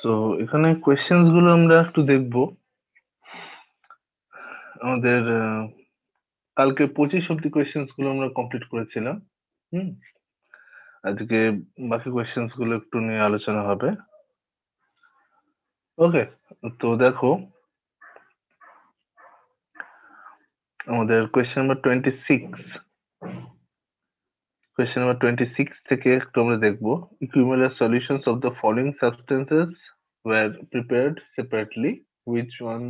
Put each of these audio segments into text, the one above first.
So এখানে questions গুলো আমরা একটু দেখবো। আমাদের কালকে 25 অব্দি কোয়েশ্চেন্স গুলো আমরা কমপ্লিট করেছিলাম। আজকে বাকি কোয়েশ্চেন্স গুলো একটু নিয়ে আলোচনা হবে। ওকে, তো দেখো আমাদের কোয়েশ্চেন নাম্বার 26 কোয়েশ্চেন নাম্বার 26 থেকে একটু আমরা দেখবো equivalent solutions of the following substances were prepared separately, which one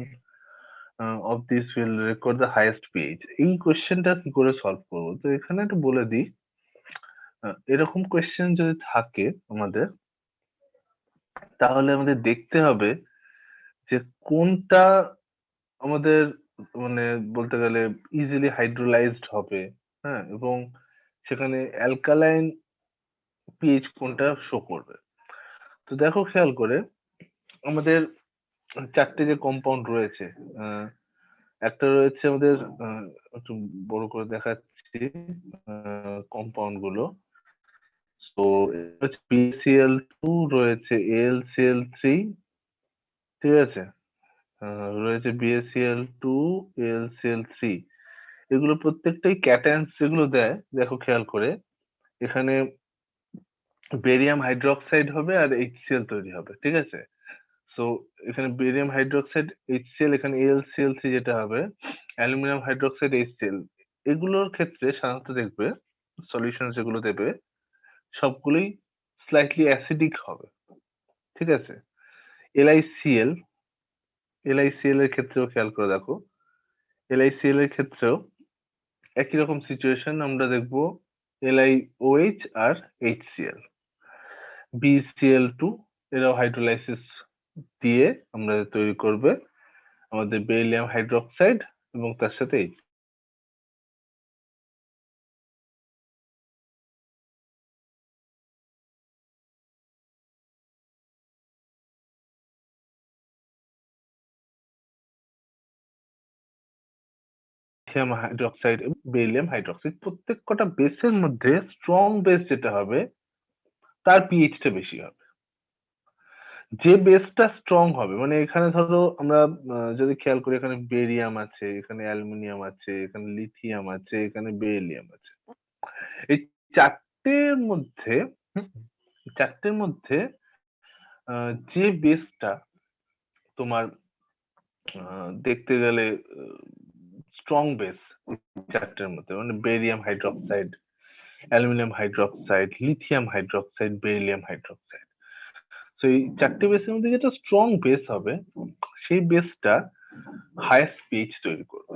of these will record the highest pH? এই কোয়েশ্চেনটা কি করে সলভ করবো? তো এখানে একটু বলে দিই, এরকম কোয়েশ্চেন যদি থাকে আমাদের, তাহলে আমাদের দেখতে হবে যে কোনটা আমাদের মানে বলতে গেলে ইজিলি হাইড্রোলাইজড হবে, হ্যাঁ, এবং সেখানে অ্যালকালাইন পিএইচ কোনটা শো করবে। তো দেখো খেয়াল করে আমাদের চারটে যে কম্পাউন্ড রয়েছে, একটা রয়েছে আমাদের একটু বড় করে দেখাচ্ছি কম্পাউন্ড গুলো। তো BCl2 রয়েছে, AlCl3, ঠিক আছে, রয়েছে BaCl2, AlCl3, এগুলো প্রত্যেকটাই ক্যাটায়ন্স যেগুলো দেয়। দেখো খেয়াল করে এখানে বেরিয়াম হাইড্রোক্সাইড হবে আর HCl তৈরি হবে, ঠিক আছে। সো এখানে বেরিয়াম হাইড্রোক্সাইড HCl, এখানে AlCl3 যেটা হবে অ্যালুমিনিয়াম হাইড্রোক্সাইড HCl। এগুলোর ক্ষেত্রে সাধারণত দেখবে সলিউশন যেগুলো দেবে সবগুলোই স্লাইটলি অ্যাসিডিক হবে, ঠিক আছে। LiCl এর ক্ষেত্রেও খেয়াল করে দেখো, LiCl এর ক্ষেত্রেও একই রকম সিচুয়েশন আমরা দেখবো, LiOH আর HCl। BCl2 এরাও হাইড্রোলাইসিস দিয়ে আমরা তৈরি করবে আমাদের বেরিলিয়াম হাইড্রোক্সাইড এবং তার সাথে লিথিয়াম হাইড্রোক্সাইড এবং বেরিলিয়াম হাইড্রোক্সাইড প্রত্যেক কটা বেসের মধ্যে স্ট্রং বেস যেটা হবে তার পিএইচটা বেশি হবে। যে বেসটা স্ট্রং হবে, মানে এখানে ধরো আমরা যদি খেয়াল করি, এখানে বেরিয়াম আছে, এখানে অ্যালুমিনিয়াম আছে, এখানে লিথিয়াম আছে, এখানে বেরিলিয়াম আছে। এই চারটের মধ্যে যে বেসটা তোমার দেখতে গেলে স্ট্রং বেস চারটের মধ্যে, মানে barium hydroxide, aluminium hydroxide, lithium hydroxide, beryllium hydroxide. তো এই চারটে বেসের মধ্যে যেটা স্ট্রং বেস হবে সেই বেসটা হাইয়েস্ট পিএইচ তৈরি করবে।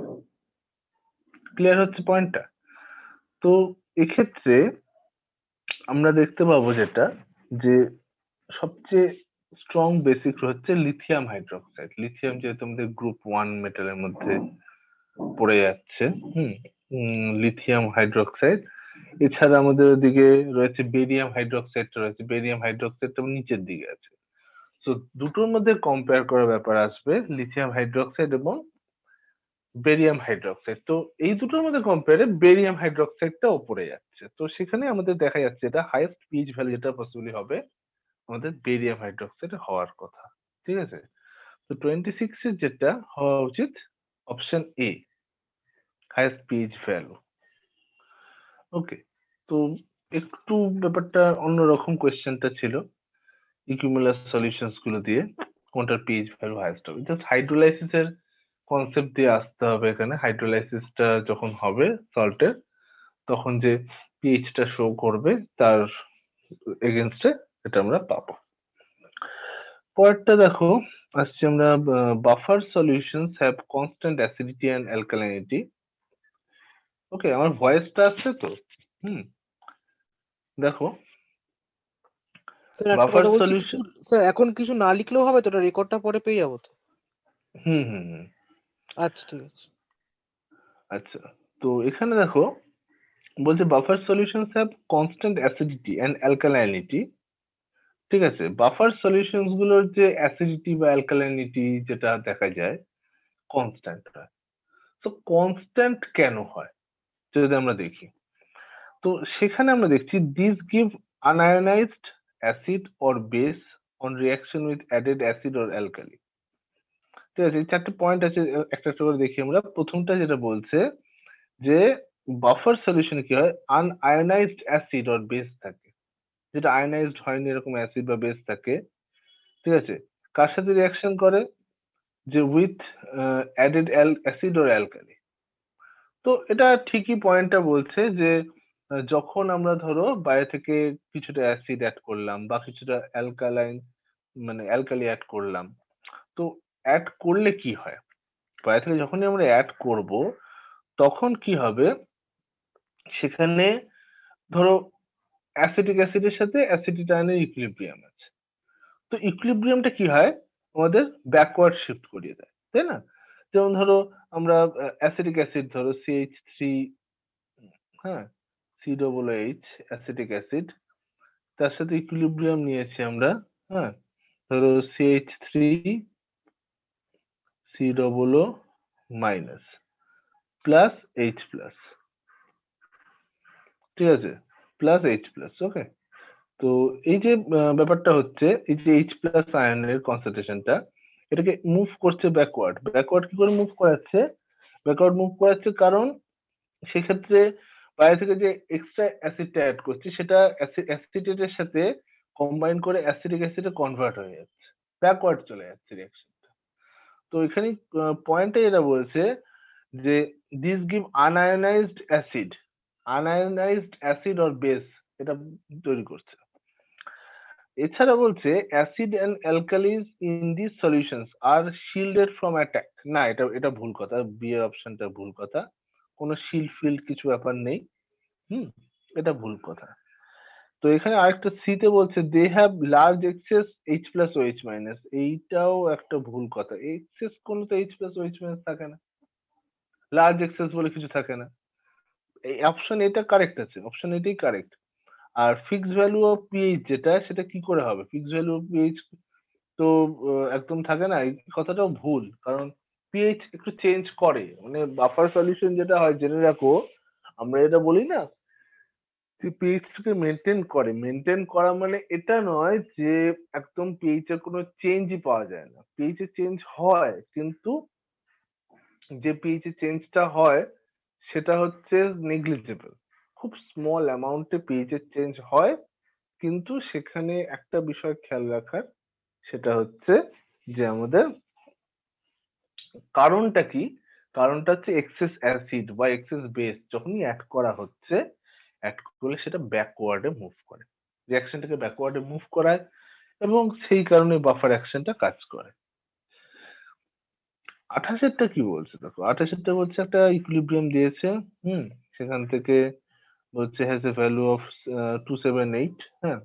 ক্লিয়ার হচ্ছে পয়েন্টটা? তো এক্ষেত্রে আমরা দেখতে পাবো যেটা, যে সবচেয়ে স্ট্রং বেসিক হচ্ছে লিথিয়াম হাইড্রোক্সাইড। লিথিয়াম যেহেতু আমাদের গ্রুপ 1 মেটালের মধ্যে পড়ে যাচ্ছে, লিথিয়াম হাইড্রোক্সাইড। এছাড়া আমাদের ওদিকে রয়েছে বেরিয়াম হাইড্রোক্সাইড, রয়েছে বেরিয়াম হাইড্রোক্সাইডটা নিচের দিকে আছে। তো দুটোর মধ্যে কম্পেয়ার করার ব্যাপার আসবে লিথিয়াম হাইড্রোক্সাইড এবং বেরিয়াম হাইড্রোক্সাইড। তো এই দুটোর মধ্যে কম্পেয়ারে বেরিয়াম হাইড্রোক্সাইডটা উপরে যাচ্ছে। তো সেখানে আমাদের দেখা যাচ্ছে এটা হাইয়েস্ট পিএইচ ভ্যালু যেটা পসিবলি হবে আমাদের বেরিয়াম হাইড্রোক্সাইড হওয়ার কথা, ঠিক আছে। তো 26 এর যেটা হওয়া উচিত option A, highest pH value. Okay, তো একটু ব্যাপারটা অন্যরকম কোয়েশ্চেনটা ছিল, ইকুইমুলাস সলিউশনস গুলো দিয়ে কোনটার পিএইচ ভ্যালু হাইয়েস্ট হবে। জাস্ট হাইড্রোলাইসিস এর কনসেপ্ট দিয়ে আসতে হবে এখানে। হাইড্রোলাইসিসটা যখন হবে সল্টের, তখন যে পিএইচটা শো করবে তার এগেনস্টে এটা আমরা পাবো। পরেরটা দেখো আসছে আমরা, buffer solutions have constant acidity and alkalinity. Okay, আমার ভয়েসটা আসছে তো? দেখো স্যার একটা বাফার কথা বলছি, সলিউশন, স্যার এখন কিছু না লিখলেও হবে তো? ওটা রেকর্ডটা পরে পেয়ে যাবো তো? হুম। আচ্ছা, ঠিক আছে। আচ্ছা, তো এখানে দেখো বলছে buffer solutions have constant acidity and alkalinity, ঠিক আছে। বাফার সলিউশনস গুলোর যে অ্যাসিডিটি বা অ্যালকালাইনিটি যেটা দেখা যায় কনস্ট্যান্ট হয়। তো কনস্ট্যান্ট কেন হয় যদি আমরা দেখি, তো সেখানে আমরা দেখছি this give unionised acid or base on reaction with added acid or alkali. ঠিক আছে, এই চারটে পয়েন্ট আছে, একটা একটা করে দেখি আমরা। প্রথমটা যেটা বলছে যে বাফার সলিউশনে কি হয়, আনআয়োনাইজড অ্যাসিড অর বেস থাকে, যেটা আয়োনাইজড হয়নি এরকম অ্যাসিড বা বেস থাকে। ঠিক আছে, কার সাথে রিঅ্যাকশন করে, যে with added acid or alkali. তো এটা ঠিকই পয়েন্টটা বলছে যে যখন আমরা ধরো বাইরে থেকে কিছুটা অ্যাসিড অ্যাড করলাম বা কিছুটা অ্যালকালাইন মানে অ্যালকালি অ্যাড করলাম, তো অ্যাড করলে কি হয়, বাইরে থেকে যখনই আমরা অ্যাড করব তখন কি হবে, সেখানে ধরো অ্যাসিটিক অ্যাসিডের সাথে অ্যাসিটিক আয়নের ইকুইলিব্রিয়াম আছে। তো ইকুইলিব্রিয়ামটা কি হয়, আমাদের ব্যাকওয়ার্ড শিফট করিয়ে দেয়, তাই না? যেমন ধরো আমরা অ্যাসিটিক অ্যাসিড ধরো CH3, হ্যাঁ, COOH অ্যাসিটিক অ্যাসিড, তার সাথে ইকুইলিব্রিয়াম নিয়েছি আমরা, হ্যাঁ, ধরো CH3 COO minus plus H plus, ঠিক আছে, প্লাস H প্লাস, ওকে। তো এই যে ব্যাপারটা হচ্ছে, এই যে H প্লাস আয়নের কনসেন্ট্রেশনটা, এটাকে মুভ করছে ব্যাকওয়ার্ড। ব্যাকওয়ার্ড কি করে মুভ করাচ্ছে, ব্যাকওয়ার্ড মুভ করাচ্ছে কারণ সেক্ষেত্রে বাইরে থেকে যে এক্সট্রা অ্যাসিডটা অ্যাড করছি সেটা অ্যাসিটেটের সাথে কম্বাইন করে অ্যাসিটিক অ্যাসিডে কনভার্ট হয়ে যাচ্ছে, ব্যাকওয়ার্ড চলে যাচ্ছে রিঅ্যাকশনটা। তো এখানে পয়েন্টে যেটা বলছে যে this give unionised acid or base, এটা তৈরি করছে। এছাড়া বলছে acid and alkalis in this solutions are shielded from attack. না, এটা ভুল কথা, বি এর অপশনটা ভুল কথা, কোনো শিল্ড ফিল্ড কিছু ব্যাপার নেই। এটা ভুল কথা। তো এখানে আরেকটা সি তে বলছে they have large excess H plus OH minus, এইটাও একটা ভুল কথা। এক্সেস কোনো তো H প্লাস OH মাইনাস থাকে না, লার্জ এক্সেস বলে কিছু থাকে না। এই অপশন এটা কারেক্ট আছে, অপশন এটাই কারেক্ট। আর ফিক্স ভ্যালু অফ পিএইচ যেটা, সেটা কি করে হবে, ফিক্স ভ্যালু অফ পিএইচ তো একদম থাকে না, এই কথাটাও ভুল, কারণ পিএইচ একটু চেঞ্জ করে, মানে বাফার সলিউশন যেটা হয় জেনে রাখো, আমরা এটা বলি না যে পিএইচ টাকে মেনটেন করে, মেনটেন করা মানে এটা নয় যে একদম পিএইচ এর কোনো চেঞ্জই পাওয়া যায় না, পিএইচ এর চেঞ্জ হয়, কিন্তু যে পিএইচ এর চেঞ্জটা হয় সেটা হচ্ছে নেগলিজেবল, খুব স্মল অ্যামাউন্টে পিএইচ এর চেঞ্জ হয়, কিন্তু সেখানে একটা বিষয় খেয়াল রাখার, সেটা হচ্ছে যে আমাদের কারণটা কি, কারণটা হচ্ছে এক্সেস অ্যাসিড বা এক্সেস বেস যখনই অ্যাড করা হচ্ছে, অ্যাড করলে সেটা ব্যাকওয়ার্ডে মুভ করে, রিঅ্যাকশনটাকে ব্যাকওয়ার্ডে মুভ করায়, এবং সেই কারণে বাফার অ্যাকশনটা কাজ করে। 28 কি বলছে দেখো, 28 বলছে একটা ইকুইলিব্রিয়াম দিয়েছে, সেখান থেকে বলছে হ্যাজ এ ভ্যালু অফ 278, হ্যাঁ,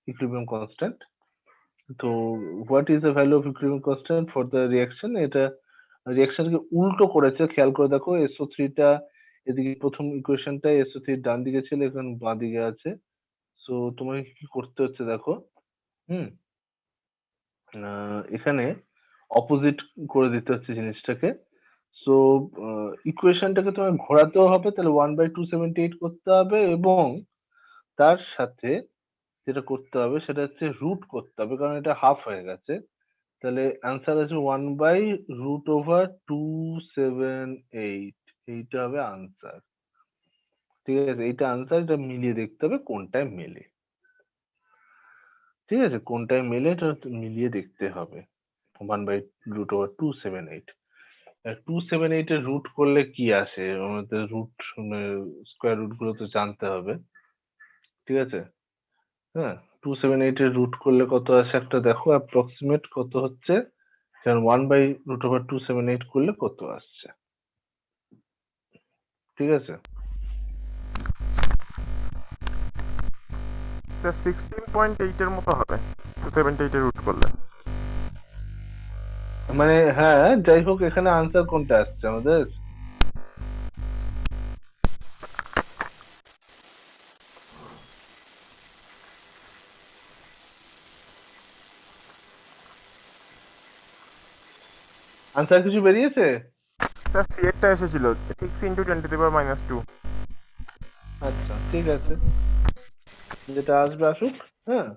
ইকুইলিব্রিয়াম কনস্ট্যান্ট। তো what is the value of equilibrium constant for the reaction, এটা রিঅ্যাকশনকে উল্টো করেছে, খেয়াল করে দেখো, SO3 টা এদিকে, প্রথম ইকুয়েশনটা SO3 ডান দিকে ছিল, এখন বাঁ দিকে আছে। সো তোমাকে কি করতে হচ্ছে দেখো, হুম এখানে অপোজিট করে দিতে হচ্ছে জিনিসটাকে। সো ইকুয়েশনটাকে তোমার ঘোরাতেও হবে, তাহলে 1/278 করতে হবে, এবং তার সাথে যেটা করতে হবে সেটা হচ্ছে রুট করতে হবে, কারণ এটা হাফ হয়ে গেছে। তাহলে অ্যান্সার আছে 1/√278, এইটা হবে আনসার। ঠিক আছে, এইটা আনসার, এটা মিলিয়ে দেখতে হবে কোনটায় মেলে। ঠিক আছে, কোনটায় মেলে এটা মিলিয়ে দেখতে হবে। 1/√278, 278 এর রুট করলে কি আসে, আমাদের রুট স্কোয়ার রুট গুলো তো জানতে হবে। ঠিক আছে, হ্যাঁ, 278 এর রুট করলে কত আসে একটা দেখো, অ্যাপ্রক্সিমেট কত হচ্ছে, যেমন 1/√278 করলে কত আসছে। ঠিক আছে, স্যার 16.8 এর মতো হবে 278 এর রুট করলে। মানে হ্যাঁ, যাই হোক, এখানে আনসার কোনটা আসছে আমাদের, আনসার কিছু বেরিয়েছে? স্যার সি এরটা এসেছিল 6 × 10⁻²। আচ্ছা, ঠিক আছে, যেটা আসবে আসুক, হ্যাঁ।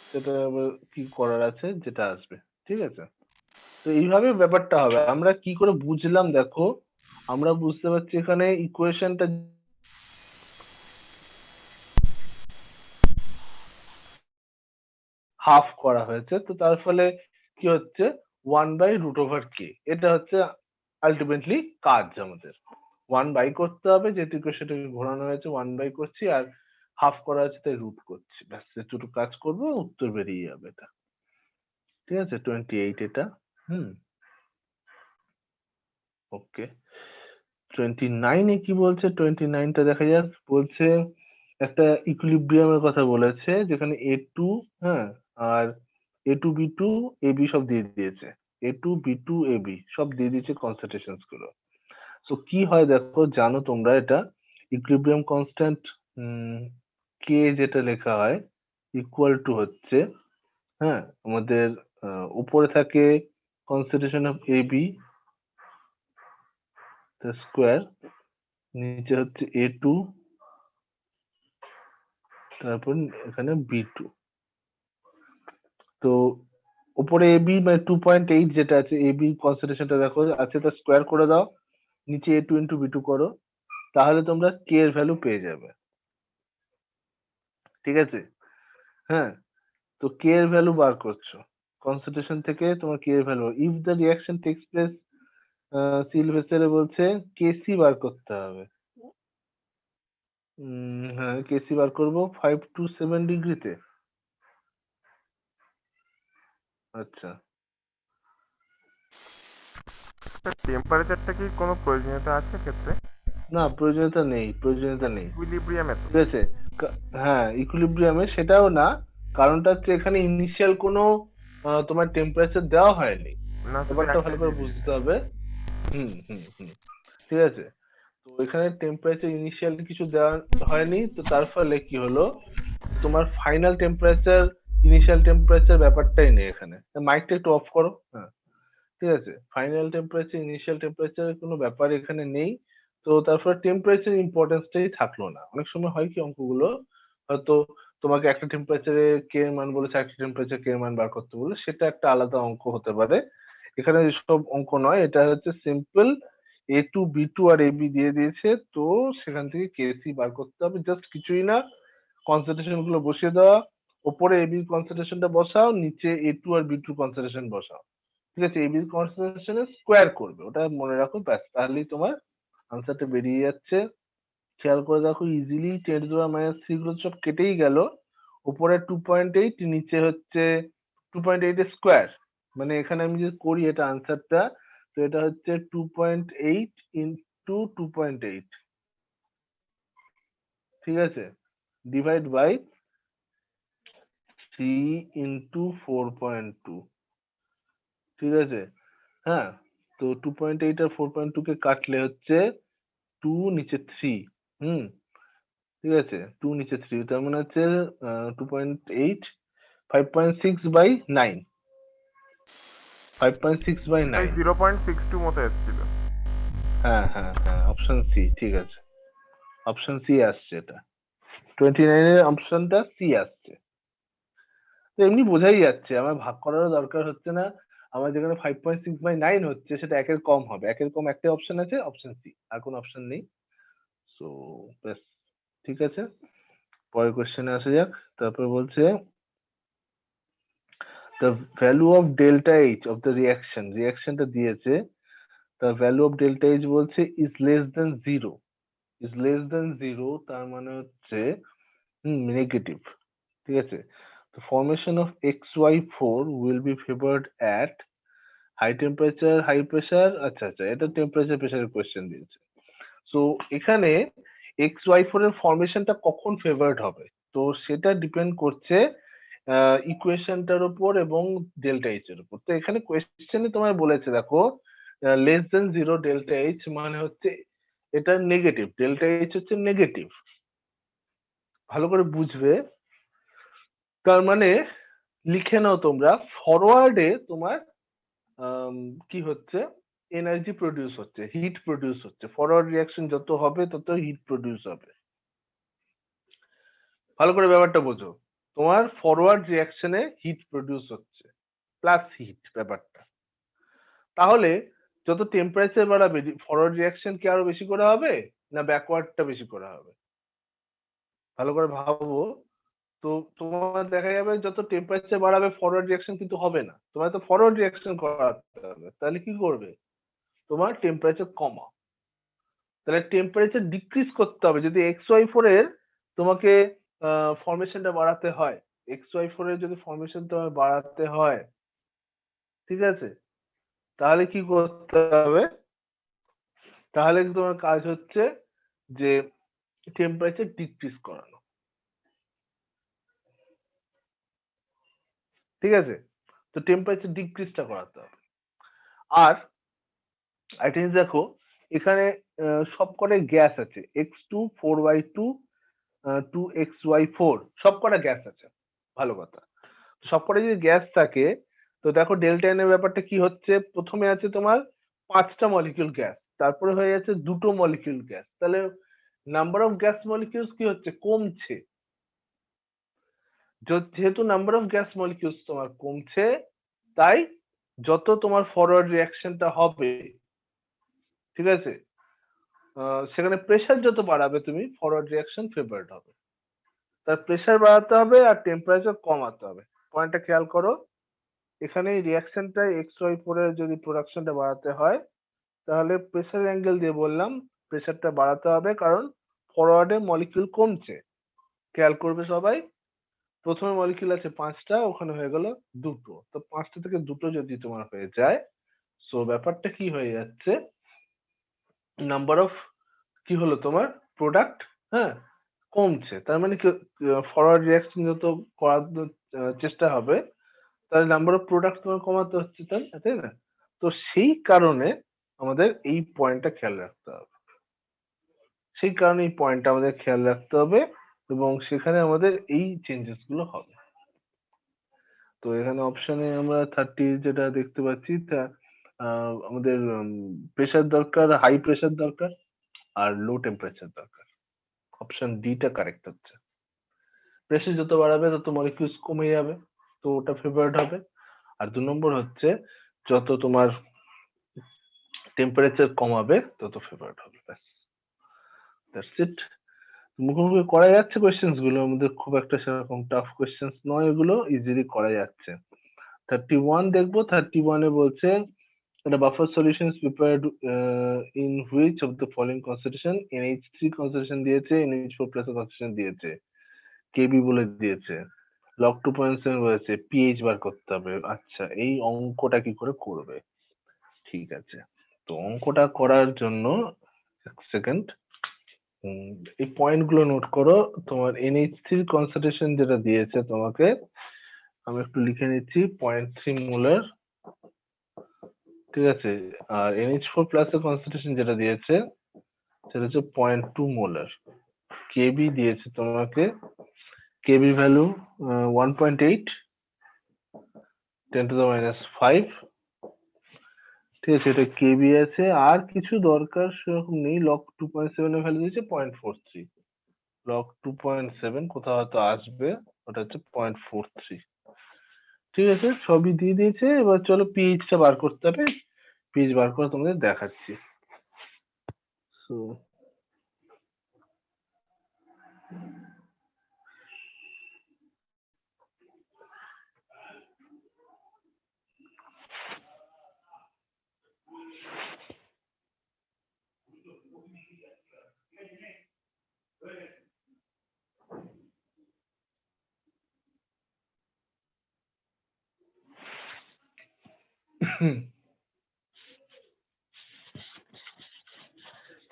সেটা আবার কি করার আছে যেটা আসবে, ঠিক আছে? তো এইভাবে ব্যাপারটা হবে। আমরা কি করে বুঝলাম দেখো, আমরা বুঝতে পারছি এখানে ইকুয়েশনটা হাফ করা হয়েছে, তো তার ফলে কি হচ্ছে 1/√/k, এটা হচ্ছে আলটিমেটলি কাজ আমাদের 1/, করতে হবে যেহেতু ইকুয়েশনটাকে ঘোরানো হয়েছে 1/, করছি আর হাফ করা আছে তাই রুট করছি, ব্যাস এটুকু কাজ করবো উত্তর বেরিয়ে যাবে এটা, ঠিক আছে? 28 এটা। ওকে, 29 এ কি বলছে? 29টা দেখা যাক। বলছে একটা ইকুইলিব্রিয়ামের কথা বলেছে যেখানে A2, হ্যাঁ, আর A2, B2, AB সব দিয়ে দিয়েছে। A2, B2, AB সব দিয়ে দিয়েছে কনসেন্ট্রেশনস গুলো। সো কি হয় দেখো, জানো তোমরা এটা ইকুইলিব্রিয়াম কনস্ট্যান্ট K যেটা লেখা হয় ইকুয়াল টু হচ্ছে, হ্যাঁ, আমাদের উপরে থাকে concentration of AB the square, নিচে হচ্ছে A2, তারপর এখানে B2। তো উপরে AB মানে 2.8 যেটা আছে, AB কনসেন্ট্রেশনটা দেখো আছে, তার স্কোয়ার করে দাও, নিচে A2 ইন্টু B2 করো, তাহলে তোমরা K এর ভ্যালু পেয়ে যাবে, ঠিক আছে? হ্যাঁ, তো K এর ভ্যালু বার করছো কনসেন্ট্রেশন থেকে, তোমার K এর value if the reaction takes place, সিলভেস্টারে বলছে KC বার করতে হবে। হ্যাঁ, KC বার করবো 5 to 7 ডিগ্রিতে। আচ্ছা, টেম্পারেচারটা কি কোনো প্রয়োজনীয়তা আছে ক্ষেত্রে? না প্রয়োজনীয়তা নেই, প্রয়োজনীয়তা নেই, ইকুইলিব্রিয়ামে তো। ঠিক আছে? হ্যাঁ, ইকুইলিব্রিয়ামে সেটাও না, কারণটা হচ্ছে এখানে ইনিশিয়াল কোনো তোমার টেম্পারেচার দেওয়া হয়নি, না, শুধু ব্যাপারটা ভালো একটাই করে দিয়ে দিয়েছে। বুঝতে হবে। ঠিক আছে, তো এখানে টেম্পারেচার ইনিশিয়াল কিছু দেওয়া হয়নি, তো তার ফলে কি হলো, তোমার ফাইনাল টেম্পারেচার ইনিশিয়াল টেম্পারেচার ব্যাপারটাই নেই এখানে। মাইকটা একটু অফ করো, হ্যাঁ, ঠিক আছে? ফাইনাল টেম্পারেচার ইনিশিয়াল টেম্পারেচারের কোনো ব্যাপার এখানে নেই, তো তারপর টেম্পারেচার ইম্পর্টেন্সটাই থাকলো না। অনেক সময় হয় কি অঙ্কগুলো হয়তো তোমাকে একটা টেম্পারেচারে কে এর মান বলেছে, একটা টেম্পারেচার কে এর মান বার করতে বলে, সেটা একটা আলাদা অঙ্ক হতে পারে। এখানে সব অঙ্ক নয়, এটা হচ্ছে সিম্পল A2, B2 আর AB দিয়ে দিয়েছে, তো সেখান থেকে KC বার করতে হবে, জাস্ট কিছুই না, কনসেন্ট্রেশন গুলো বসিয়ে দেওয়া, ওপরে AB কনসেন্ট্রেশনটা বসাও, নিচে A2 আর B2 কনসেন্ট্রেশন বসাও, ঠিক আছে? AB কনসেন্ট্রেশনের স্কোয়ার করবে, ওটা মনে রাখো, ব্যাস তাহলেই তোমার আনসারটা বেরিয়ে যাচ্ছে। খেয়াল করে দেখো, ইজিলি 10⁻³ গুলো সব কেটেই গেল, উপরে 2.8, নিচে হচ্ছে 2.8 এর স্কোয়ার, মানে এখানে আমি যদি করি এটা আনসারটা, তো এটা হচ্ছে 2.8 ইন্টু 2.8, ঠিক আছে, ডিভাইড বাই 3 ইন্টু 4.2, ঠিক আছে? হ্যাঁ, তো 2.8 আর 4.2 কে কাটলে হচ্ছে 2 নিচে 3, হুম, ঠিক আছে, 2 নিচে 3, তার মানে হচ্ছে 2.8, 5.6/9, 5.6/9। 0.62 মতো এসেছিল। হ্যাঁ হ্যাঁ হ্যাঁ, অপশন সি, ঠিক আছে, অপশন সি আসছে, এটা 29 এর অপশনটা সি আসছে। তো এমনি বোঝাই যাচ্ছে, আমার ভাগ করারও দরকার হচ্ছে না, আমার যেখানে 5.6/9 হচ্ছে সেটা একের কম হবে, একের কম একটাই অপশন আছে, অপশন সি, আর কোনো অপশন নেই। সো ব্যাস, ঠিক আছে, পরের কোশ্চেনে আসা যাক। তারপর বলছে the value of delta H of the reaction, রিঅ্যাকশনটা দিয়েছে, the value of delta H বলছে is less than 0, is less than 0, তার মানে হচ্ছে নেগেটিভ, ঠিক আছে? The formation of XY4 will be favored at high temperature, high pressure, আচ্ছা আচ্ছা, এটা টেম্পারেচার প্রেসারের কোশ্চেন দিয়েছে। সো এখানে XY4 এর ফরমেশনটা কখন ফেভারড হবে, তো সেটা ডিপেন্ড করছে ইকুয়েশনটার উপর এবং ডেল্টা এইচ এর উপর। তো এখানে কোয়েশ্চেনে তোমায় বলেছে দেখো, লেস দেন 0 ডেল্টা এইচ মানে হচ্ছে এটা নেগেটিভ, ডেল্টা এইচ হচ্ছে নেগেটিভ, ভালো করে বুঝবে। তার মানে লিখে নাও তোমরা, ফরওয়ার্ডে তোমার কি হচ্ছে, এনার্জি প্রডিউস হচ্ছে, হিট প্রডিউস হচ্ছে, ফরওয়ার্ড রিয়াকশন যত হবে তত হিট প্রডিউস হবে, ভালো করে ব্যাপারটা বোঝো। তোমার ফরওয়ার্ড রিয়াকশনে হিট প্রডিউস হচ্ছে, প্লাস হিট ব্যাপারটা। তাহলে যত টেম্পারেচার বাড়াবে ফরওয়ার্ড রিয়াকশন কি আরো বেশি করে হবে না ব্যাকওয়ার্ডটা বেশি করে হবে? ভালো করে ভাবো। তো তোমার দেখা যাবে যত টেম্পারেচার বাড়াবে ফরওয়ার্ড রিয়াকশন কিন্তু হবে না, তোমার তো ফরওয়ার্ড রিয়াকশন করাতে হবে। তাহলে কি করবে? তোমার টেম্পারেচার কমাও। তাহলে টেম্পারেচার ডিক্রিজ করতে হবে। যদি XY4 এর তোমাকে ফরমেশনটা বাড়াতে হয়, XY4 এর যদি ফরমেশন তোমার বাড়াতে হয়, ঠিক আছে, তাহলে কি করতে হবে? তাহলে তোমার কাজ হচ্ছে যে টেম্পারেচার ডিক্রিজ করানো, ঠিক আছে? তো টেম্পারেচার ডিক্রিজটা করাতে হবে। আর একটা জিনিস দেখো, এখানে সবকটা গ্যাস আছে, X2 4Y2 2XY4 সবকটা গ্যাস আছে, ভালো কথা। সবকটা যদি গ্যাস থাকে তো দেখো ডেল্টা এন এর ব্যাপারটা কি হচ্ছে, প্রথমে আছে তোমার 5টা মলিকিউল গ্যাস, তারপরে হয়ে যাচ্ছে 2টো মলিকিউল গ্যাস। তাহলে নাম্বার অফ গ্যাস মলিকিউলস কি হচ্ছে? কমছে। যেহেতু নাম্বার অফ গ্যাস মলিকিউলস তোমার কমছে, তাই যত তোমার ফরওয়ার্ড রিয়াকশনটা হবে, ঠিক আছে, সেখানে প্রেসার যত বাড়াবে তুমি ফরওয়ার্ড রিয়াকশন ফেভারড হবে। তার প্রেসার বাড়াতে হবে আর টেম্পারেচার কমাতে হবে। পয়েন্টটা খেয়াল করো, এখানে রিয়াকশনটা XY4 এর যদি প্রোডাকশনটা বাড়াতে হয় তাহলে প্রেসার অ্যাঙ্গেল দিয়ে বললাম প্রেসারটা বাড়াতে হবে, কারণ ফরওয়ার্ডে মলিকিউল কমছে। খেয়াল করবে সবাই, প্রথমে মলিকিউল আছে 5টা, ওখানে হয়ে গেল 2টো। তো 5টা থেকে 2টো যদি তোমার হয়ে যায়, সো ব্যাপারটা কি হয়ে যাচ্ছে, নাম্বার অফ কি হলো তোমার প্রোডাক্ট, হ্যাঁ, কমছে। তার মানে কি ফরওয়ার্ড রিয়াকশন যত করার চেষ্টা হবে, তাহলে নাম্বার অফ প্রোডাক্ট তোমার কমাতে হচ্ছে, তাই না? তো সেই কারণে আমাদের এই পয়েন্টটা খেয়াল রাখতে হবে, সেই কারণে এই পয়েন্টটা আমাদের খেয়াল রাখতে হবে এবং সেখানে আমাদের এই চেঞ্জেস গুলো হবে। তো এখানে অপশনে আমরা 30 যেটা দেখতে পাচ্ছি, তা আমাদের প্রেসার দরকার, হাই প্রেসার দরকার আর লো টেম্পারেচার দরকার। অপশন ডি টা কারেক্ট হচ্ছে। প্রেসার যত বাড়াবে তত মলিকিউলস কমে যাবে, তো ওটা ফেভারড হবে। আর 2 নম্বর হচ্ছে যত তোমার টেম্পারেচার কমাবে তত ফেভারড হবে। ব্যাস, দ্যাটস ইট। মুখোমুখি করা যাচ্ছে কোয়েশ্চেন্স গুলো, আমাদের খুব একটা সেরকম টাফ কোয়েশ্চেন্স নয়, এগুলো ইজিলি করা যাচ্ছে। 31 দেখবো। 31 এ বলছে the buffer solution is prepared in which of the following concentration? NH3 concentration দিয়েছে, NH4 plus concentration দিয়েছে, KB বলে দিয়েছে, log 2.7 বলেছে, pH বার করতে হবে। আচ্ছা, এই অঙ্কটা কি করে করবে? ঠিক আছে, তো অঙ্কটা করার জন্য এক সেকেন্ড, এই পয়েন্ট গুলো নোট করো। তোমার NH3 কনসেন্ট্রেশন যেটা দিয়েছে তোমাকে, আমি একটু লিখে নিচ্ছি, 0.3 মোলার, ঠিক আছে। আর NH4 প্লাস এর কনসেন্ট্রেশন যেটা দিয়েছে সেটা হচ্ছে 0.2 মোলার। কেবি দিয়েছে তোমাকে, কেবি ভ্যালু 1.8 10⁻⁵, ঠিক আছে, এটা কেবি আছে। আর কিছু দরকার সেরকম নেই। লগ 2.7 এর ভ্যালু দিয়েছে 0.43, লগ 2.7 কোথাও হয়তো আসবে, ওটা হচ্ছে 0.43, ঠিক আছে, সবই দিয়ে দিয়েছে। এবার চলো পিএইচ টা বার করতে হবে, পিএইচ বার করে তোমাদের দেখাচ্ছি। সো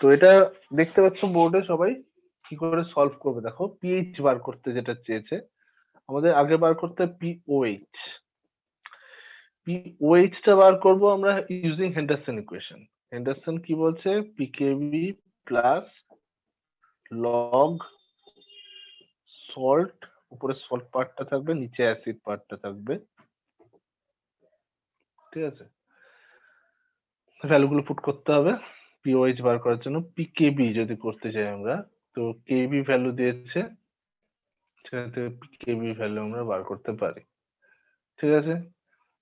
তো এটা দেখতে পাচ্ছ বোর্ডে সবাই, কি করে সলভ করবে দেখো। পিএইচ বার করতে যেটা চেয়েছে, আমাদের আগে বার করতে পিওএইচ। পিওএইচ টা বার করব আমরা ইউজিং হেন্ডারসন ইকুয়েশন। হেন্ডারসন কি বলছে? পিকেবি প্লাস লগ সল্ট, উপরে সল্ট পার্টটা থাকবে, নিচে অ্যাসিড পার্টটা থাকবে, ঠিক আছে। ভ্যালুগুলো পুট করতে হবে পিওএইচ বার করার জন্য। পিকেবি যদি করতে চাই আমরা, তো কেবি ভ্যালু দিয়েছে সেখান থেকে কেবি ভ্যালু আমরা বার করতে পারি। ঠিক আছে,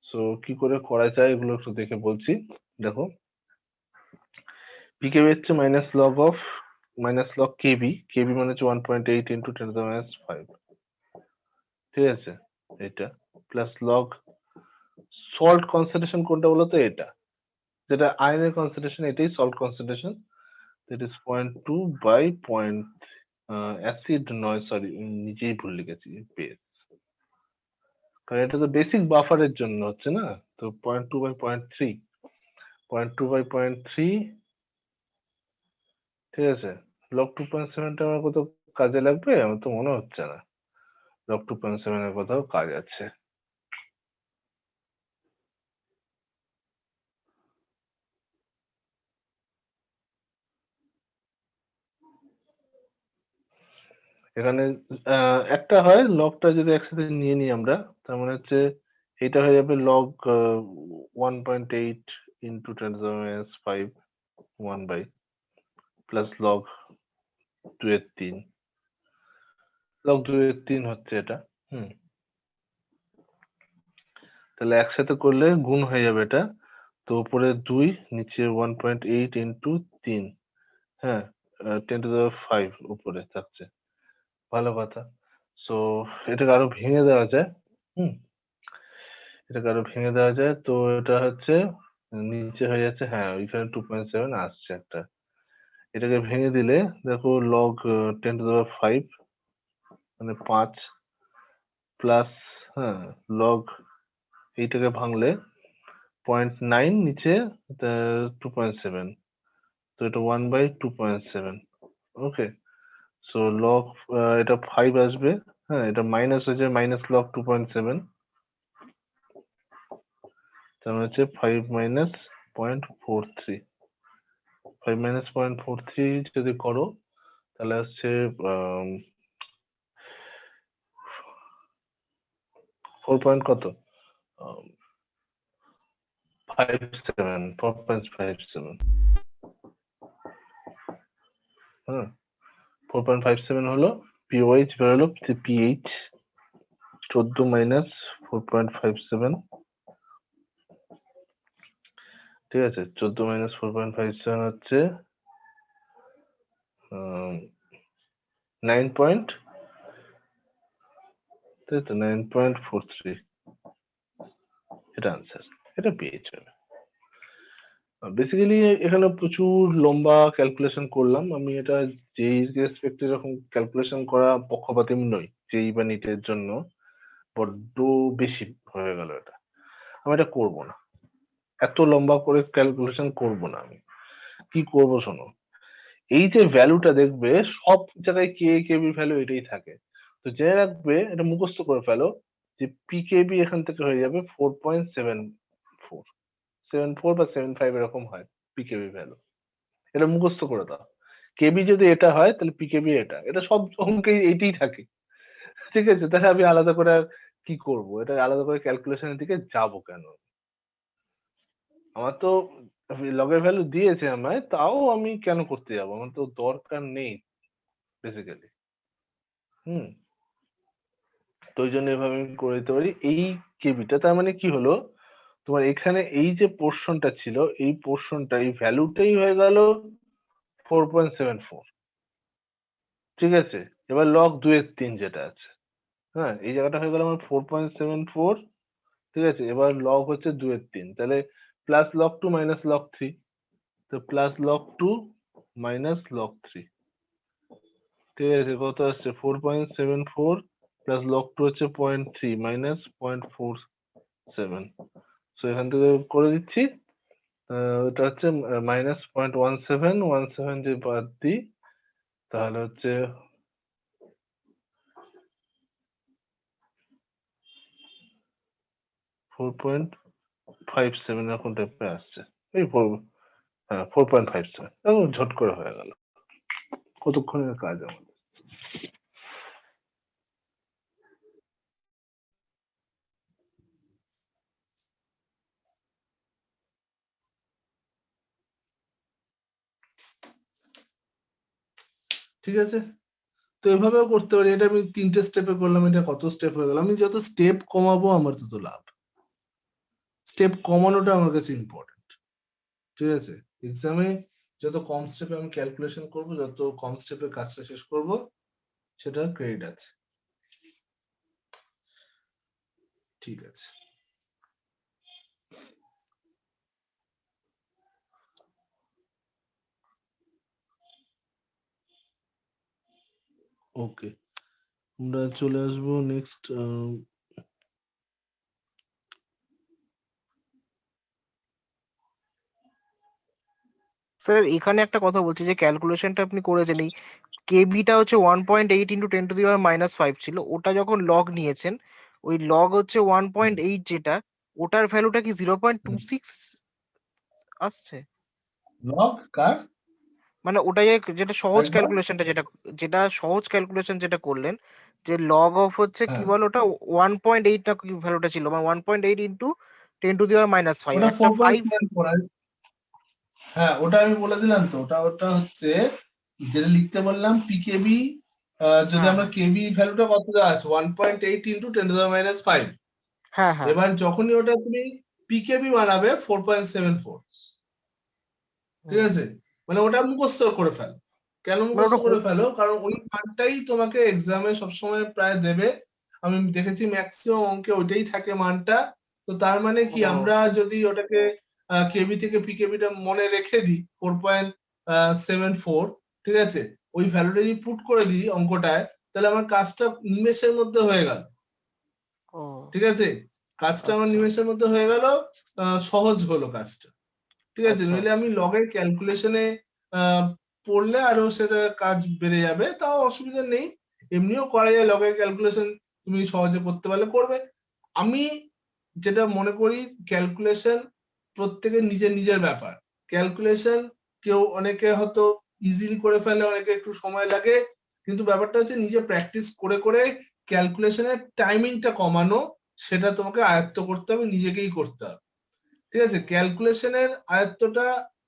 সো কি করে করা যায় এগুলো একটু দেখে বলছি। দেখো, পিকেবি হচ্ছে মাইনাস লগ কেবি, কেবি মানে হচ্ছে 1.8 ইন্টু 10⁻⁵, ঠিক আছে, এটা প্লাস লগ সল্ট কনসেন্ট্রেশন কোনটা বলো তো, এটা যেটা আয়নের কনসেন্ট্রেশন, এটাই salt concentration, that is 0.2 by acid নয়, সরি নিজেই ভুল লিখেছি, বেস, কারণ এটা তো বেসিক বাফারের জন্য হচ্ছে না, তো 0.2 বাই 0.3, 0.2 বাই 0.3, ঠিক আছে। লগ 2.7টা আমার কোথাও কাজে লাগবে, আমার তো মনে হচ্ছে না লগ 2.7 এর কোথাও কাজ আছে। এখানে একটা হয়, লগটা যদি একসাথে নিয়ে নিই আমরা, তার মানে হচ্ছে এটা হয়ে যাবে log 1.8 into 10⁻⁵ 1 by plus log 2/3, log 2/3 হচ্ছে এটা। তাহলে একসাথে করলে গুণ হয়ে যাবে এটা, তো উপরে 2, নিচে 1.8 ইন্টু 3, হ্যাঁ 10⁵ উপরে থাকছে, ভালো কথা। সো এটাকে আরো ভেঙে দেওয়া যায়, এটাকে আরো ভেঙে দেওয়া যায়, তো এটা হচ্ছে নিচে হয়ে যাচ্ছে, হ্যাঁ ওইখানে 2.7 আসছে একটা, এটাকে ভেঙে দিলে দেখো লগ 10⁵ মানে 5 প্লাস, হ্যাঁ লগ এইটাকে ভাঙলে 0.9, নিচে 2.7, তো এটা 1 বাই 2.7, ওকে। সো লগ এটা 5 আসবে, হ্যাঁ এটা মাইনাস হয়ে যায়, মাইনাস লগ 2.7, তার মানে হচ্ছে 5 মাইনাস 0.43, 5 মাইনাস 0.43 যদি করো তাহলে হচ্ছে 4 পয়েন্ট কত, 57, 4.57, হ্যাঁ 4.57 হলো পিওএইচ বেরোলো, পিএইচ 14 মাইনাস 4.57, ঠিক আছে, 14 মাইনাস 4.57 হচ্ছে 9 পয়েন্ট, তাই তো 9.43, এটা আনসার, এটা পেয়েছ। বেসিক্যালি এখানে প্রচুর লম্বা ক্যালকুলেশন করলাম আমি, এটা যেই রেসপেক্টে এরকম ক্যালকুলেশন করা পক্ষপাতী আমি নই, যেই বা নিটের জন্য বড্ড বেশি হয়ে গেল এটা, আমি এটা করবো না, এত লম্বা করে ক্যালকুলেশন করব না। আমি কি করব শোনো, এই যে ভ্যালুটা দেখবে সব জায়গায় কে কেবি ভ্যালু এটাই থাকে, তো জেনে রাখবে, এটা মুখস্থ করে ফেলো যে পিকেবি এখান থেকে হয়ে যাবে 4.74, 74 বা 75 এরকম হয় পিকেবি ভ্যালু, এটা মুখস্থ করে দাও। কেবি যদি এটা হয় তাহলে পিকেবি এটা, এটা সব অঙ্কে এইটাই থাকে, ঠিক আছে, তাহলে আমি আলাদা করে আর কি করব, এটা আলাদা করে ক্যালকুলেশনের দিকে যাব কেন, আমার তো লগের ভ্যালু দিয়েছে আমায়, তাও আমি কেন করতে যাবো, আমার তো দরকার নেই বেসিক্যালি। তো ওই জন্য এভাবে আমি করে দিতে পারি এই কেবিটা, তার মানে কি হলো, তোমার এখানে এই যে পোর্শনটা ছিল, এই পোর্শনটা, এই ভ্যালুটাই হয়ে গেল 4.74, ঠিক আছে। এবার লগ 2/3 যেটা আছে, হ্যাঁ এই জায়গাটা হয়ে গেল আমার 4.74, ঠিক আছে। এবার লগ হচ্ছে 2/3, তাহলে প্লাস লগ 2 মাইনাস লগ 3, তো প্লাস লগ 2 মাইনাস লগ 3, ঠিক আছে, কত আসছে 4.74 প্লাস লগ 2 হচ্ছে 0.3 মাইনাস 0.47, সো এখান থেকে করে দিচ্ছি, ওটা হচ্ছে মাইনাস 0.1717 যে বাদ দিই তাহলে হচ্ছে 4.57 এরকম টাইপের আসছে, এই হ্যাঁ 4.57, একদম ঝট করে হয়ে গেল, কতক্ষণের কাজ আমার। ঠিক আছে, তো এভাবেও করতে পারি। এটা আমি 3টে স্টেপে করলাম, এটা কত স্টেপ হয়ে গেল। আমি যত স্টেপ কমাবো আমার তত লাভ। স্টেপ কমানোটা আমার কাছে ইম্পর্টেন্ট, ঠিক আছে? এক্সামে যত কম স্টেপে আমি ক্যালকুলেশন করব, যত কম স্টেপে কাজটা শেষ করব, সেটা ক্রেডিট আছে। ঠিক আছে, ওকে, আমরা চলে আসবো নেক্সট। স্যার এখানে একটা কথা বলছি যে ক্যালকুলেশনটা আপনি করেছেন, এই কেবিটা হচ্ছে 1.8 ইন্টু 10⁻⁵ ছিল, ওটা যখন লগ নিয়েছেন, ওই লগ হচ্ছে 1.8 যেটা, ওটার ভ্যালুটা কি 0.26 আসছে? লগ কার? মানে ওটাই যেটা সহজ একবার ক্যালকুলেশনটা, যেটা যেটা সহজ ক্যালকুলেশন যেটা করলেন, যে লগ অফ হচ্ছে কি হ্যাঁ, বল ওটা 1.8 না কি ভ্যালুটা ছিল, মানে 1.8 ইন্টু 10⁻⁵ ওটা একটা 5। 4.74। হ্যাঁ, ওটা আমি বলে দিলাম তো, ওটা ওটা হচ্ছে যেটা লিখতে বললাম পিকেবি। যদি হ্যাঁ আমরা হ্যাঁ কেবি ভ্যালুটা কত দেওয়া আছে, 1.8 ইন্টু 10⁻⁵। হ্যাঁ হ্যাঁ। এবার যখনই ওটা তুমি পিকেবি বানাবে 4.74, ঠিক হুম। আছে? মানে ওটা মুখস্থ করে ফেলো। কেন মানে মুখস্থ ওটা করে ফেলো? কারণ ওই মানটাই তোমাকে এক্সামে সবসময় প্রায় দেবে। আমি দেখেছি ম্যাক্সিমাম অঙ্কে ওইটাই থাকে মানটা। তো তার মানে কি, ও, আমরা যদি ওটাকে কেবি থেকে পিকেবিটা মনে রেখে দিই 4.74, ঠিক আছে, ওই ভ্যালুটা যদি পুট করে দিই অঙ্কটায়, তাহলে আমার কাজটা নিমেষের মধ্যে হয়ে গেল, ও ঠিক আছে? কাজটা আমার আচ্ছা নিমেষের মধ্যে হয়ে গেল, সহজ হলো কাজটা, ঠিক আছে? আচ্ছা নইলে আচ্ছা। আমি লগের ক্যালকুলেশনে পড়লে আরো সেটা কাজ বেড়ে যাবে, তাও অসুবিধা নেই। এমনিও করা যায় লগের ক্যালকুলেশন, তুমি সহজে করতে পারলে করবে। আমি যেটা মনে করি, ক্যালকুলেশন প্রত্যেকের নিজের নিজের ব্যাপার। ক্যালকুলেশন কেউ, অনেকে হয়তো ইজিলি করে ফেলে, অনেকে একটু সময় লাগে, কিন্তু ব্যাপারটা হচ্ছে নিজে প্র্যাকটিস করে করে ক্যালকুলেশনের টাইমিংটা কমানো, সেটা তোমাকে আয়ত্ত করতে হবে, নিজেকেই করতে হবে, ঠিক আছে? ক্যালকুলেশনের আয়ত্তটা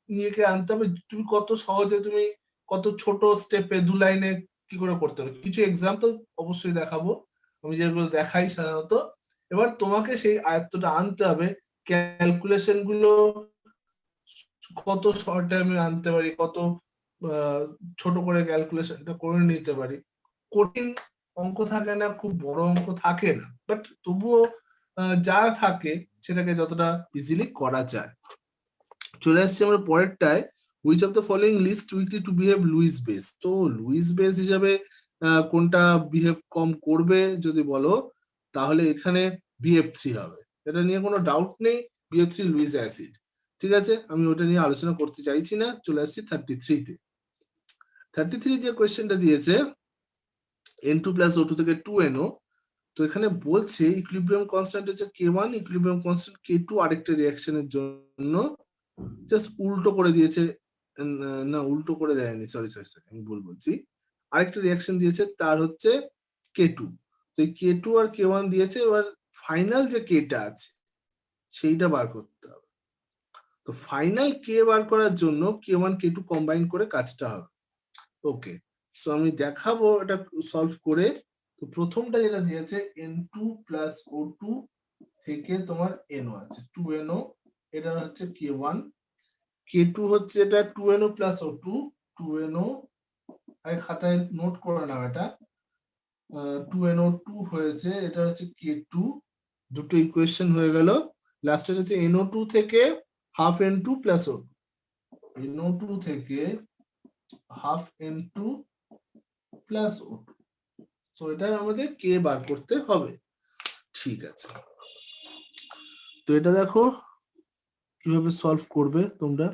নিজেকে আনতে হবে। তুমি কত সহজে, তুমি কত ছোট স্টেপে 2 লাইনে কি করে করতে হবে, কিছু এক্সাম্পল অবশ্যই দেখাবো, আমি যেগুলো দেখাই সাধারণত। এবার তোমাকে সেই আয়ত্তটা আনতে হবে, ক্যালকুলেশন গুলো কত শর্ট টাইমে আনতে পারি, কত আহ, ছোট করে ক্যালকুলেশনটা করে নিতে পারি। কঠিন অঙ্ক থাকে না, খুব বড় অঙ্ক থাকে না, বাট তবুও যা থাকে সেটাকে যতটা ইজিলি করা যায়। চলে আসছে আমরা পরেরটায়, which of the following least likely to behave Lewis base. তো লুইস বেস হিসাবে কোনটা বিহেভ কম করবে যদি বলো, তাহলে এখানে BF3 হবে, এটা নিয়ে কোনো ডাউট নেই। BF3 লুইস অ্যাসিড, ঠিক আছে? আমি ওটা নিয়ে আলোচনা করতে চাইছি না, চলে আসছি 33-তে। 33 যে কোয়েশ্চেনটা দিয়েছে, N2 প্লাস O2 থেকে 2NO। তো এখানে বলছে ইকুইলিব্রিয়াম কনস্ট্যান্ট হচ্ছে K1, ইকুইলিব্রিয়াম কনস্ট্যান্ট K2 আরেকটা রিঅ্যাকশনের জন্য জাস্ট উল্টো করে দিয়েছে। না, উল্টো করে দেয়নি, সরি সরি সরি, আমি ভুল বলছি। আরেকটা রিঅ্যাকশন দিয়েছে, তার হচ্ছে K2। তো এই K2 আর K1 দিয়েছে, এবার ফাইনাল যে Kটা আছে সেইটা বার করতে হবে। তো ফাইনাল K বার করার জন্য K1 K2 কম্বাইন করে কাজটা হবে। ওকে, সো আমি দেখাবো এটা সলভ করে। তো প্রথমটা যেটা দিয়েছে, N2 প্লাস O2 থেকে তোমার NO আছে 2NO, এটা হচ্ছে K1। K2 হচ্ছে এটা 2NO প্লাস O2, 2NO, আমি খাতায় নোট করে নাও এটা। 2NO2 হয়েছে, এটা হচ্ছে K2, দুটো ইকুয়েশন হয়ে গেল। লাস্টে হচ্ছে NO2 থেকে half N2 plus O2, NO2 থেকে হাফ N2 প্লাস O2। তো এটা আমাদের K বার করতে হবে, ঠিক আছে? তো এটা দেখো কিভাবে সলভ করবে তোমরা।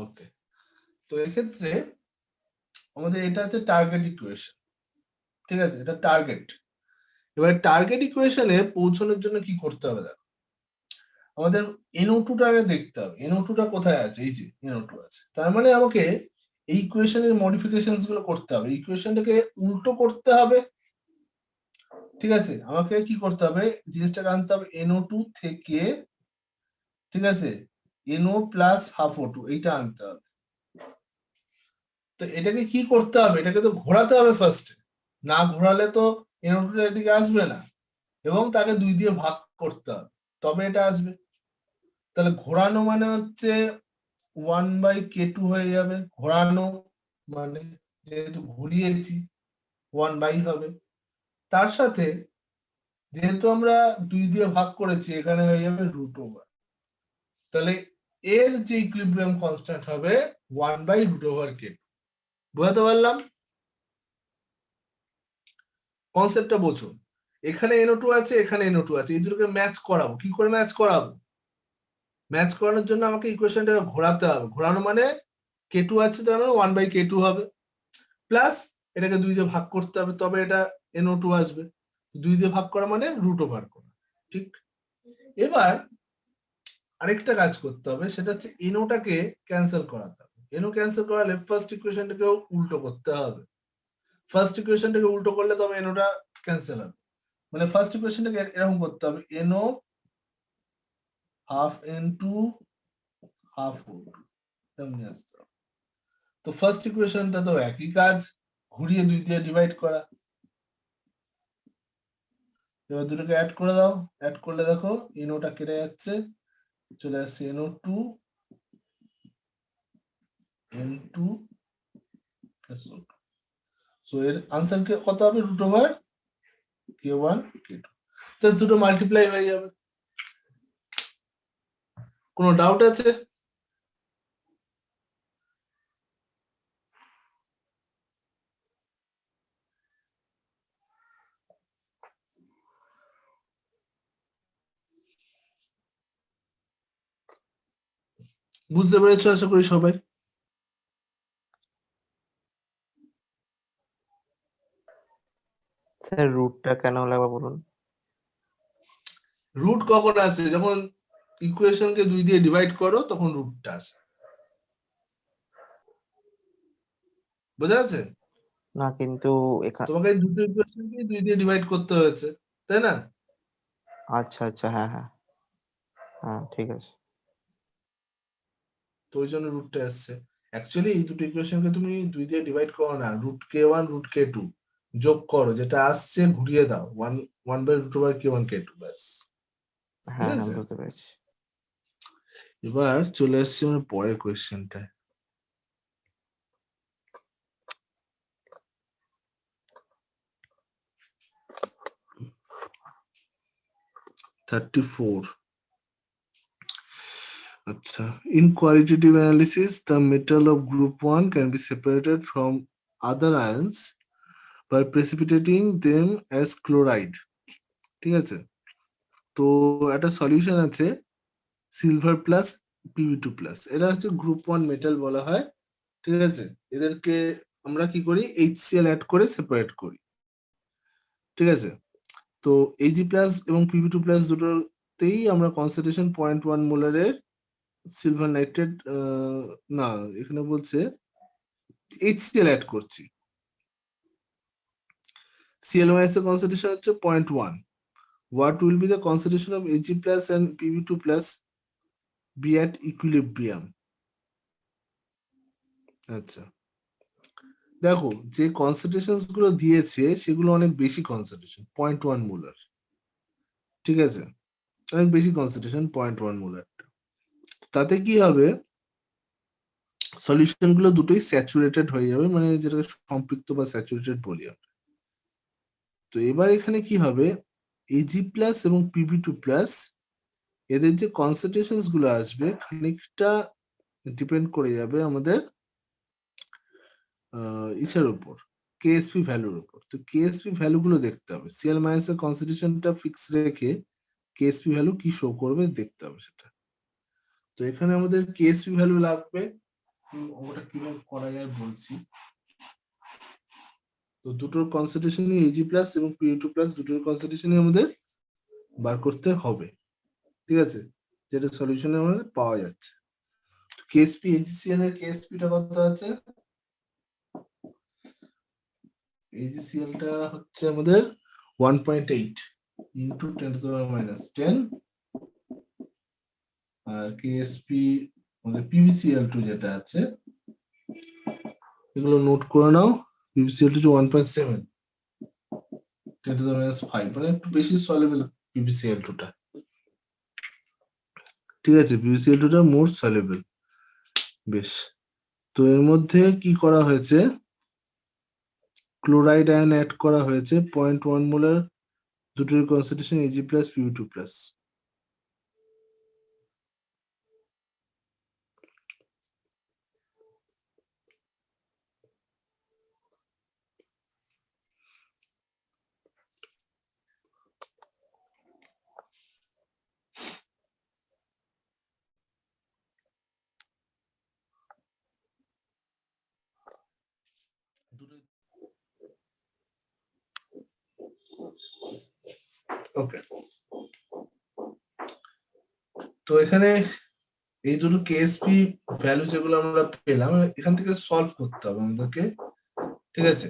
ওকে, তো এক্ষেত্রে আমাদের এটা হচ্ছে টার্গেট ইকুয়েশন, ঠিক আছে? এটা টার্গেট। এবার টার্গেট ইকুয়েশনে পৌঁছানোর জন্য কি করতে হবে, দেখো আমাদের NO2 টা আগে দেখতে হবে। NO2 টা কোথায় আছে? এই যে NO2 আছে, তার মানে আমাকে এই ইকুয়েশনের মডিফিকেশনস গুলো করতে হবে, ইকুয়েশনটাকে উল্টো করতে হবে। ঠিক আছে, আমাকে কি করতে হবে, জিনিসটাকে আনতে হবে NO2 থেকে, ঠিক আছে, NO প্লাস হাফ O2 এইটা আনতে হবে। তো এটাকে কি করতে হবে, এটাকে তো ঘোরাতে হবে ফার্স্টে, না ঘোরালে তো NO2 এদিকে আসবে না, এবং তাকে 2 দিয়ে ভাগ করতে হবে, তবে এটা আসবে। তাহলে ঘোরানো মানে হচ্ছে 1/K2 হয়ে যাবে, ঘোরানো মানে যেহেতু ঘুরিয়েছি 1 হবে। তার সাথে যেহেতু আমরা 2 দিয়ে ভাগ করেছি, এখানে হয়ে যাবে √ওভার। তাহলে এর যে ইকুইলিব্রিয়াম কনস্ট্যান্ট হবে 1/√K2। বোঝাতে পারলাম? কনসেপ্টটা বোঝো। এখানে NO2 আছে, এখানে NO2 আছে, এই দুটোকে ম্যাচ করাবো। কি করে ম্যাচ করাবো? ম্যাচ করানোর জন্য আমাকে ইকুয়েশনটাকে ঘোরাতে হবে। ঘোরানো মানে K2 আছে, তার মানে 1/K2 হবে, প্লাস এটাকে 2 দিয়ে ভাগ করতে হবে, তবে এটা NO2 আসবে। 2 দিয়ে ভাগ করা মানে √ওভার করা, ঠিক? এবার আরেকটা কাজ করতে হবে, সেটা হচ্ছে NO-টাকে ক্যান্সেল করাতে হবে। NO ক্যান্সেল করালে ফার্স্ট ইকুয়েশনটাকে উল্টো করতে হবে। ফার্স্ট ইকুয়েশনটাকে উল্টো করলে তবে NO-টা ক্যান্সেল হবে। মানে ফার্স্ট ইকুয়েশনটাকে এরকম করতে হবে, NO half N2 half O2 তেমনি আসতে হবে। তো ফার্স্ট ইকুয়েশনটা তো একই কাজ, ঘুরিয়ে 2 দিয়ে ডিভাইড করা। এবার দুটোকে অ্যাড করে দাও, অ্যাড করলে দেখো NO-টা কেটে যাচ্ছে, চলে আসছে NO2 N2 plus O2। So এর আনসার কত হবে, √K1 K2, জাস্ট দুটো মাল্টিপ্লাই হয়ে যাবে। কোনো ডাউট আছে? বুঝতে পেরেছো আশা করি সবাই? স্যার রুটটা কেন হলো একবার বলুন। রুট কখন আসে, যখন ইকুয়েশনকে 2 দিয়ে ডিভাইড করো তখন রুটটা আসে। বোঝা যাচ্ছে? না কিন্তু এখানে তোমাকে এই দুটো ইকুয়েশনকে 2 দিয়ে ডিভাইড করতে হয়েছে, তাই না? আচ্ছা আচ্ছা, হ্যাঁ হ্যাঁ হ্যাঁ, ঠিক আছে। তো ওই জন্য রুটটা আসছে। অ্যাকচুয়ালি এই দুটো ইকুয়েশনকে তুমি 2 দিয়ে ডিভাইড করো না, √K1 √K2 যোগ করো, যেটা আসছে ঘুরিয়ে দাও, 1/√K1 K2 ব্যাস। হ্যাঁ হ্যাঁ, আছে? বুঝতে পেরেছি। এবার চলে আসছে আমার পরের কোয়েশ্চেনটা। (34) আচ্ছা, in qualitative analysis the metal of group 1 can be separated from other ions by precipitating them as chloride। ঠিক আছে, তো একটা সলিউশন আছে সিলভার প্লাস Pb2 প্লাস, এরা হচ্ছে গ্রুপ 1 মেটাল বলা হয়। ঠিক আছে, এদেরকে আমরা কি করি, HCl অ্যাড করে সেপারেট করি। ঠিক আছে, তো Ag প্লাস এবং Pb2 প্লাস দুটোতেই আমরা কনসেন্ট্রেশন 0.1 মোলারের সিলভার নাইট্রেট, না এখানে বলছে HCl অ্যাড করছি। CL- এর কনসেন্ট্রেশন হচ্ছে 0.1। What will be the concentration of Ag plus and Pb2 plus be at equilibrium? আচ্ছা, দেখো যে কনসেন্ট্রেশন গুলো দিয়েছে সেগুলো অনেক বেশি কনসেন্ট্রেশন, 0.1 মোলার। ঠিক আছে, অনেক বেশি কনসেন্ট্রেশন 0.1 মোলার। তাতে কি হবে, সলিউশন গুলো দুটোই স্যাচুরেটেড হয়ে যাবে, মানে যেটা সম্পৃক্ত বা স্যাচুরেটেড বলি আমরা। তো এবার এখানে কি হবে, Ag প্লাস এবং Pb2 প্লাস এদের যে কনসেন্ট্রেশন গুলো আসবে খানিকটা ডিপেন্ড করে যাবে আমাদের ইসের উপর, কেএসপি ভ্যালুর উপর। তো কেএসপি ভ্যালু গুলো দেখতে হবে, Cl- এর কনসেন্ট্রেশনটা ফিক্স রেখে কেএসপি ভ্যালু কি শো করবে দেখতে হবে সেটা। তো এখানে আমাদের কেএসপি ভ্যালু লাগবে, ওটা কিভাবে করা যায় বলছি। তো দুটোর কনসেন্ট্রেশনই Ag প্লাস এবং Pb2 প্লাস দুটোর কনসেন্ট্রেশনই আমাদের বার করতে হবে। ঠিক আছে, যেটা সলিউশনে আমাদের পাওয়া যাচ্ছে। কেএসপি AgCl এর কেএসপিটা কত আছে, AgCl টা হচ্ছে আমাদের 1.8 into 10 to the power minus 10 আর কেএসপি মানে পিভিসিএল2 যেটা আছে এগুলো নোট করে নাও। পিভিসিএল2 হচ্ছে 1.7 10 to the minus 5 মানে একটু বেশি সলিউবল পিভিসিএল2 টা, ঠিক আছে? পিভিসিএল2 টা মোর সলিউবল। বেশ, তো এর মধ্যে কি করা হয়েছে, ক্লোরাইড আয়ন অ্যাড করা হয়েছে 0.1 মোলার, দুটোর concentration Ag plus Pb2 plus. Okay, তো এখানে এই দুটো কেএসপি ভ্যালু যেগুলো আমরা পেলাম এখান থেকে সলভ করতে হবে আমাদেরকে, ঠিক আছে?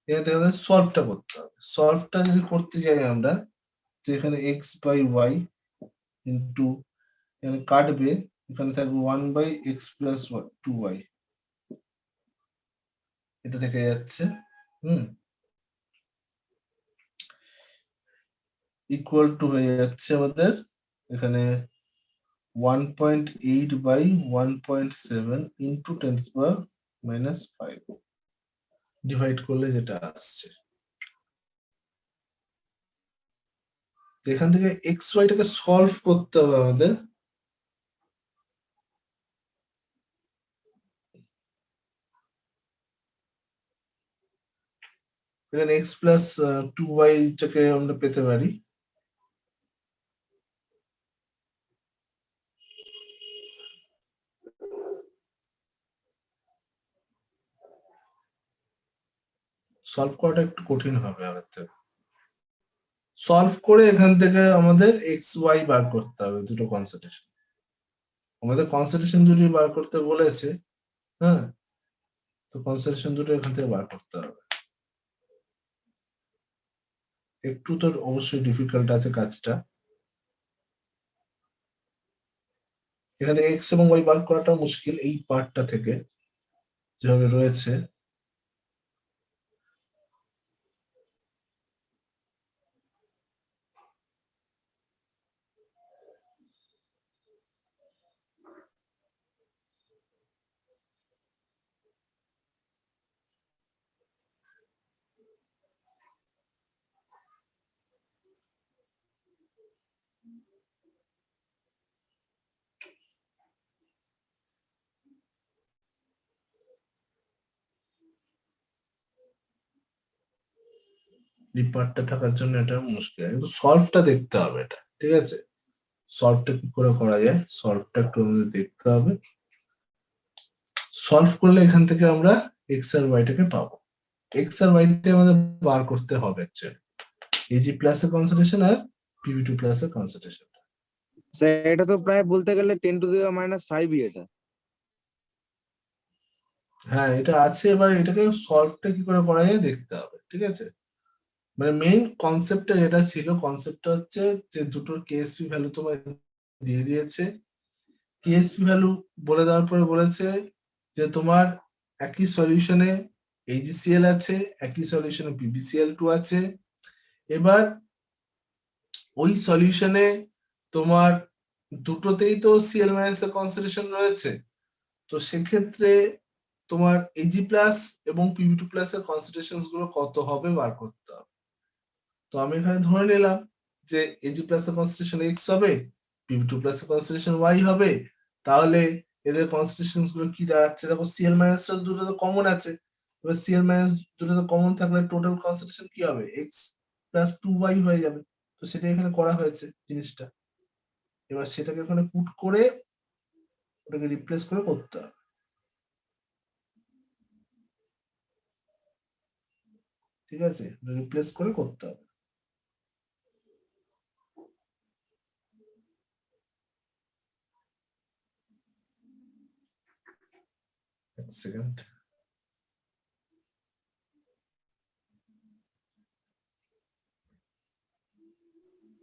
এখান থেকে আমাদের সলভটা করতে হবে। সলভটা যদি করতে যাই আমরা, তো এখানে এক্স বাই ওয়াই ইন্টু এখানে কাটবে, এখানে থাকবে 1/x প্লাস 2y, এটা থেকে যাচ্ছে ইকুয়াল টু হয়ে যাচ্ছে আমাদের এখানে 1.8/1.7 into 10 to the power minus 5 divide করলে যেটা আসছে। এখান থেকে এক্স ওয়াইটাকে সলভ করতে হবে আমাদের। এখানে এক্স প্লাস 2y-টাকে আমরা পেতে পারি সলভ করাটা একটু কঠিন হবে আমাদের। সলভ করে এখান থেকে আমাদের এক্স ওয়াই বার করতে হবে, দুটো কনসেন্ট্রেশন। আমাদের কনসেন্ট্রেশন দুটো বার করতে বলেছে, হ্যাঁ, তো কনসেন্ট্রেশন দুটো এখান থেকে বার করতে হবে। একটু তো অবশ্যই ডিফিকাল্ট আছে কাজটা। এখান থেকে এক্স এবং ওয়াই বার করাটা মুশকিল এই পার্টটা থেকে যেভাবে রয়েছে। এই পার্টটা থাকার জন্য এটা মুশকিল, কিন্তু সলভটা দেখতে হবে এটা, ঠিক আছে? সলভটা কি করে করা যায়, সলভটা একটু আমাদের দেখতে হবে। সলভ করলে এখান থেকে আমরা এক্স আর ওয়াইটাকে পাবো। এক্স আর ওয়াইটা আমাদের বার করতে হবে অ্যাকচুয়ালি, Ag প্লাস এর কনসেন্ট্রেশন আর Pb2 প্লাস এর কনসেন্ট্রেশন। স্যার এটা তো প্রায় বলতে গেলে 10 to the minus 5 এটা। হ্যাঁ, এটা আছে, এবার এটাকে সলভটা কি করে করা যায় দেখতে হবে, ঠিক আছে? মানে মেইন কনসেপ্টটা যেটা ছিল, কনসেপ্টটা হচ্ছে যে দুটোর কেএসপি ভ্যালু তোমার দিয়ে দিয়েছে। কেএসপি ভ্যালু বলে দেওয়ার পরে বলেছে যে তোমার একই সলিউশনে AgCl আছে, একই সলিউশনে PbCl2 আছে। এবার ওই সলিউশনে তোমার দুটোতেই তো Cl- এর কনসেন্ট্রেশন রয়েছে, তো সেক্ষেত্রে তোমার Ag প্লাস এবং Pb2 প্লাস এর কনসেন্ট্রেশন গুলো কত হবে বার করতে হবে। তো আমি এখানে ধরে নিলাম যে Ag প্লাস এর কনসেন্ট্রেশন x হবে, Pb2 প্লাস এর কনসেন্ট্রেশন y হবে। তাহলে এদের কনসেন্ট্রেশন গুলো কি দাঁড়াচ্ছে, দেখো Cl- টা দুটো তো কমন আছে। এবার Cl- দুটো তো কমন থাকলে টোটাল কনসেন্ট্রেশন কি হবে, x প্লাস 2y হয়ে যাবে। তো সেটা এখানে করা হয়েছে জিনিসটা। এবার সেটাকে এখানে পুট করে ওটাকে রিপ্লেস করে করতে হবে, ঠিক আছে? রিপ্লেস করে করতে হবে। এক সেকেন্ড।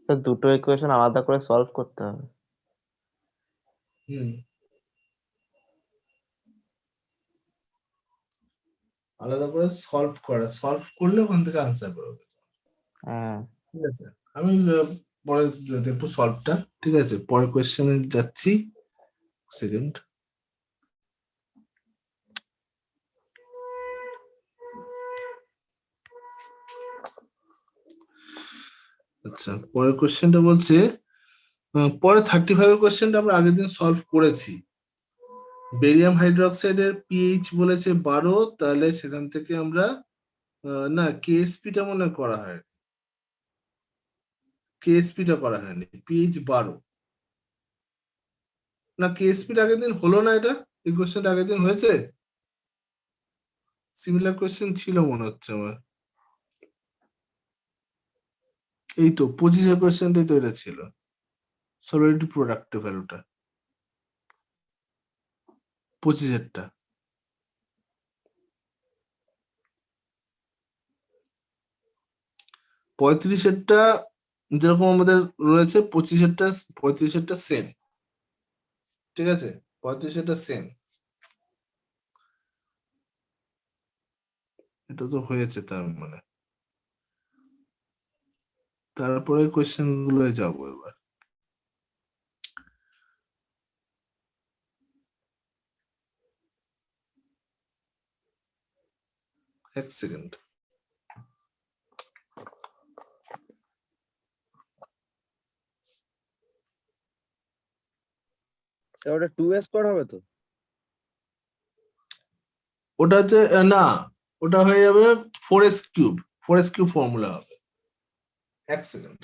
স্যার দুটো ইকুয়েশন আলাদা করে সলভ করতে হবে। হুম, আলাদা করে সলভ করলে ওখান থেকে আনসার বেরোবে। হ্যাঁ ঠিক আছে, আমি পরে দেখবো সলভটা। ঠিক আছে, পরের কোয়েশ্চেনে যাচ্ছি। সেকেন্ড। আচ্ছা, পরের কোয়েশ্চেনটা বলছে পরে 35 এর কোয়েশ্চেনটা আমরা আগের দিন সলভ করেছি। বেরিয়াম হাইড্রোক্সাইডের পিএইচ বলেছে 12, তাহলে সেখান থেকে আমরা না কেএসপিটা মনে হয় করা হয়, কেএসপিটা করা হয়নি, পিএইচ 12 না, কেএসপিটা আগের দিন হলো না, এটা এই কোয়েশ্চেনটা আগের দিন হয়েছে, সিমিলার কোয়েশ্চেন ছিল মনে হচ্ছে আমার। এই তো 25 কোয়েশ্চেনটাই তো এটা ছিল, সলিড প্রোডাক্টের ভ্যালুটা 25-এরটা। পঁয়ত্রিশেরটা যেরকম আমাদের রয়েছে, 35-এরটা সেম। ঠিক আছে, 35-এরটা সেম, এটা তো হয়েছে তার মানে। তারপরে কোয়েশ্চেন গুলো যাবো এবার। এক সেকেন্ড। স্যার ওটা 2s করা হবে তো? ওটা হচ্ছে না, ওটা হয়ে যাবে 4s cube, 4s cube formula হবে। এক সেকেন্ড।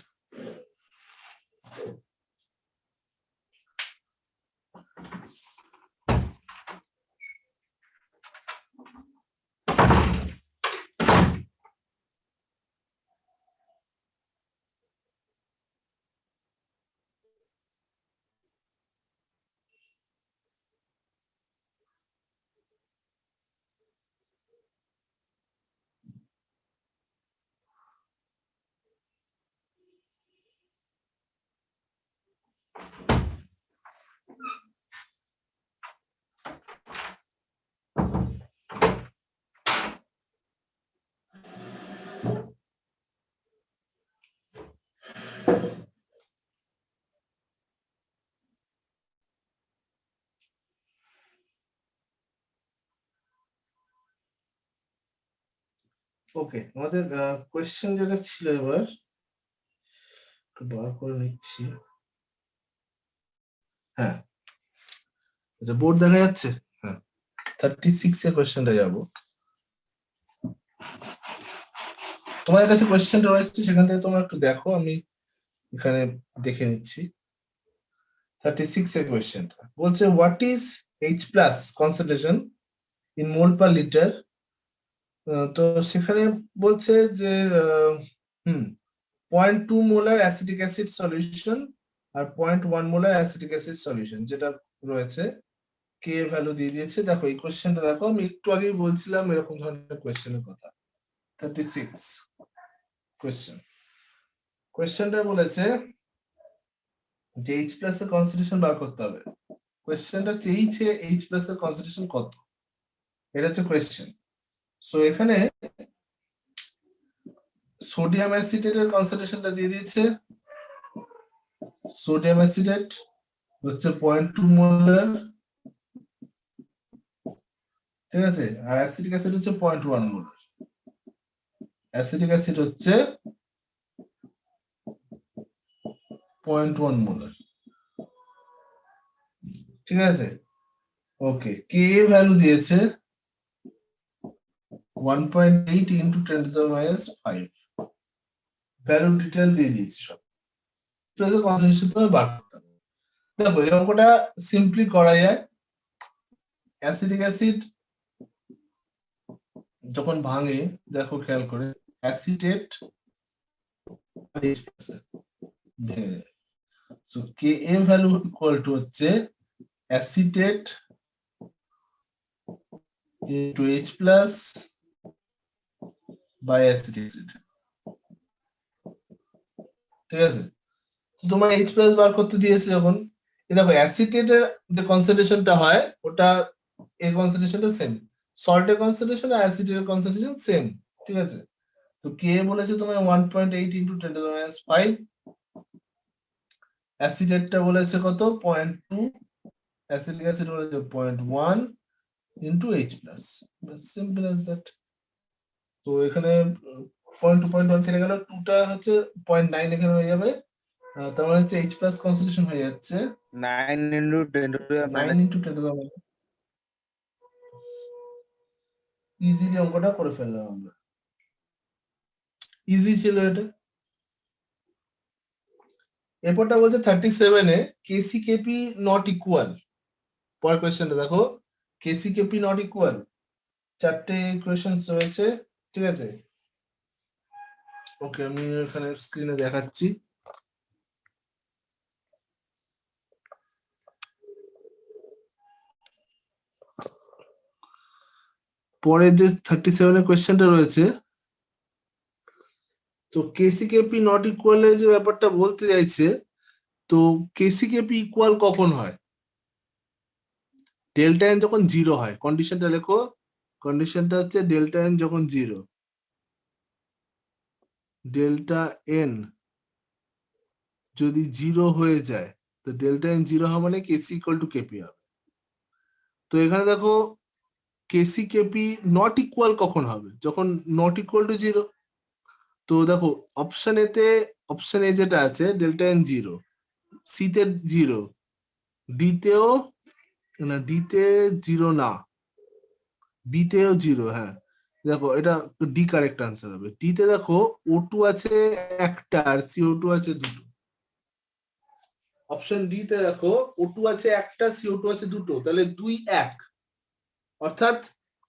ওকে, আমাদের কোয়েশ্চেন যেটা ছিল এবার একটু বার করে নিচ্ছি। হ্যাঁ, আচ্ছা, বোর্ড দেখা যাচ্ছে? হ্যাঁ, 36 এর কোয়েশ্চেনটা যাবো। তোমাদের কাছে কোয়েশ্চেনটা রয়েছে, সেখান থেকে তোমরা একটু দেখো, আমি এখানে দেখে নিচ্ছি। 36 এর কোয়েশ্চেনটা বলছে what is H plus concentration in mole per litre. তো সেখানে বলছে যে 0.2 মোলার অ্যাসিটিক অ্যাসিড সলিউশন আর 0.1 মোলার অ্যাসিটিক অ্যাসিড সলিউশন যেটা রয়েছে, কে ভ্যালু দিয়ে দিয়েছে। দেখো এই কোয়েশ্চেনটা দেখো, আমি একটু আগেই বলছিলাম এরকম ধরনের কোয়েশ্চেনের কথা। 36 কোয়েশ্চেনটা বলেছে যে H প্লাস এর কনসেন্ট্রেশন বার করতে হবে। কোয়েশ্চেনটা চেয়েছে H প্লাস এর কনসেন্ট্রেশন কত, এটা হচ্ছে কোয়েশ্চেন। সো এখানে সোডিয়াম অ্যাসিটেটের কনসেন্ট্রেশনটা দিয়ে দিয়েছে। সোডিয়াম অ্যাসিটেট হচ্ছে 0.2 মোলার, ঠিক আছে, আর অ্যাসিটিক অ্যাসিড হচ্ছে 0.1 মোলার। অ্যাসিটিক অ্যাসিড হচ্ছে 0.1 মোলার, ঠিক আছে। ওকে, কে ভ্যালু দিয়েছে 1.8 ইন্টু 10⁻⁵। ভ্যালু ডিটেল দিয়ে দিয়েছি সব, প্লাসের কনসেন্ট্রেশন তুমি বার করতে হবে। দেখো এই অঙ্কটা সিম্পলি করা যায়। অ্যাসিটিক অ্যাসিড যখন ভাঙে, দেখো খেয়াল করে, অ্যাসিটেট ভেঙে যায়। So K A value equal to হচ্ছে acetate into H plus by acetic acid, ঠিক আছে। তোমার এইচ প্লাস বার করতে দিয়েছে যখন, দেখো অ্যাসিটেটের যে কনসেন্ট্রেশনটা হয় ওটা এর কনসেন্ট্রেশনটা সেম, সল্টের কনসেন্ট্রেশন আর অ্যাসিটেটের কনসেন্ট্রেশন সেম, ঠিক আছে? তো কে বলেছে তোমার 1.8 ইন্টু 10⁻5, অ্যাসিটেটটা বলেছে কত 0.2, অ্যাসিটিক অ্যাসিড বলেছে 0.1 into H plus, simple as that. তো এখানে 0.2 কেটে গেল, 2টা হচ্ছে 0.9 এখানে হয়ে যাবে, তার মানে হচ্ছে এইচ প্লাস কনসেন্ট্রেশন হয়ে যাচ্ছে 9 into 10 to the 9 into 10⁻। Easily অঙ্কটা করে ফেললাম আমরা, ইজি ছিল এটা। এরপরটা বলছে 37-এ কেসি কেপি নট ইকুয়াল, পরের কোয়েশ্চেনটা দেখো, কেসি কেপি নট ইকুয়াল, 4টে কোয়েশ্চেন রয়েছে, ঠিক আছে? ওকে, আমি এখানে স্ক্রিনে দেখাচ্ছি। পরে যে 37-এর কোয়েশ্চেনটা রয়েছে, তো কেসি কেপি নট ইকুয়াল এর যে ব্যাপারটা বলতে চাইছে, তো কেসি কেপি ইকুয়াল কখন হয়? ডেল্টা এন যখন 0 হয়, কন্ডিশনটা লেখো, কন্ডিশনটা হচ্ছে ডেল্টা এন যখন 0, ডেল্টা এন যদি 0 হয়ে যায়, তো ডেল্টা এন 0 হওয়া মানে কেসি ইকুয়াল টু কেপি হবে। তো এখানে দেখো কেসি কেপি নট ইকুয়াল কখন হবে? যখন নট ইকুয়াল টু 0। তো দেখো অপশন এতে, অপশন এ যেটা আছে ডেল্টা এন 0, সি তে 0, ডি তেও না, ডি তে 0 না, বি তেও 0, হ্যাঁ দেখো এটা ডি কারেক্ট আনসার হবে। ডি তে দেখো O2 আছে একটা আর CO2 আছে দুটো। অপশন ডি তে দেখো O2 আছে একটা, CO2 আছে দুটো, তাহলে 2 1, অর্থাৎ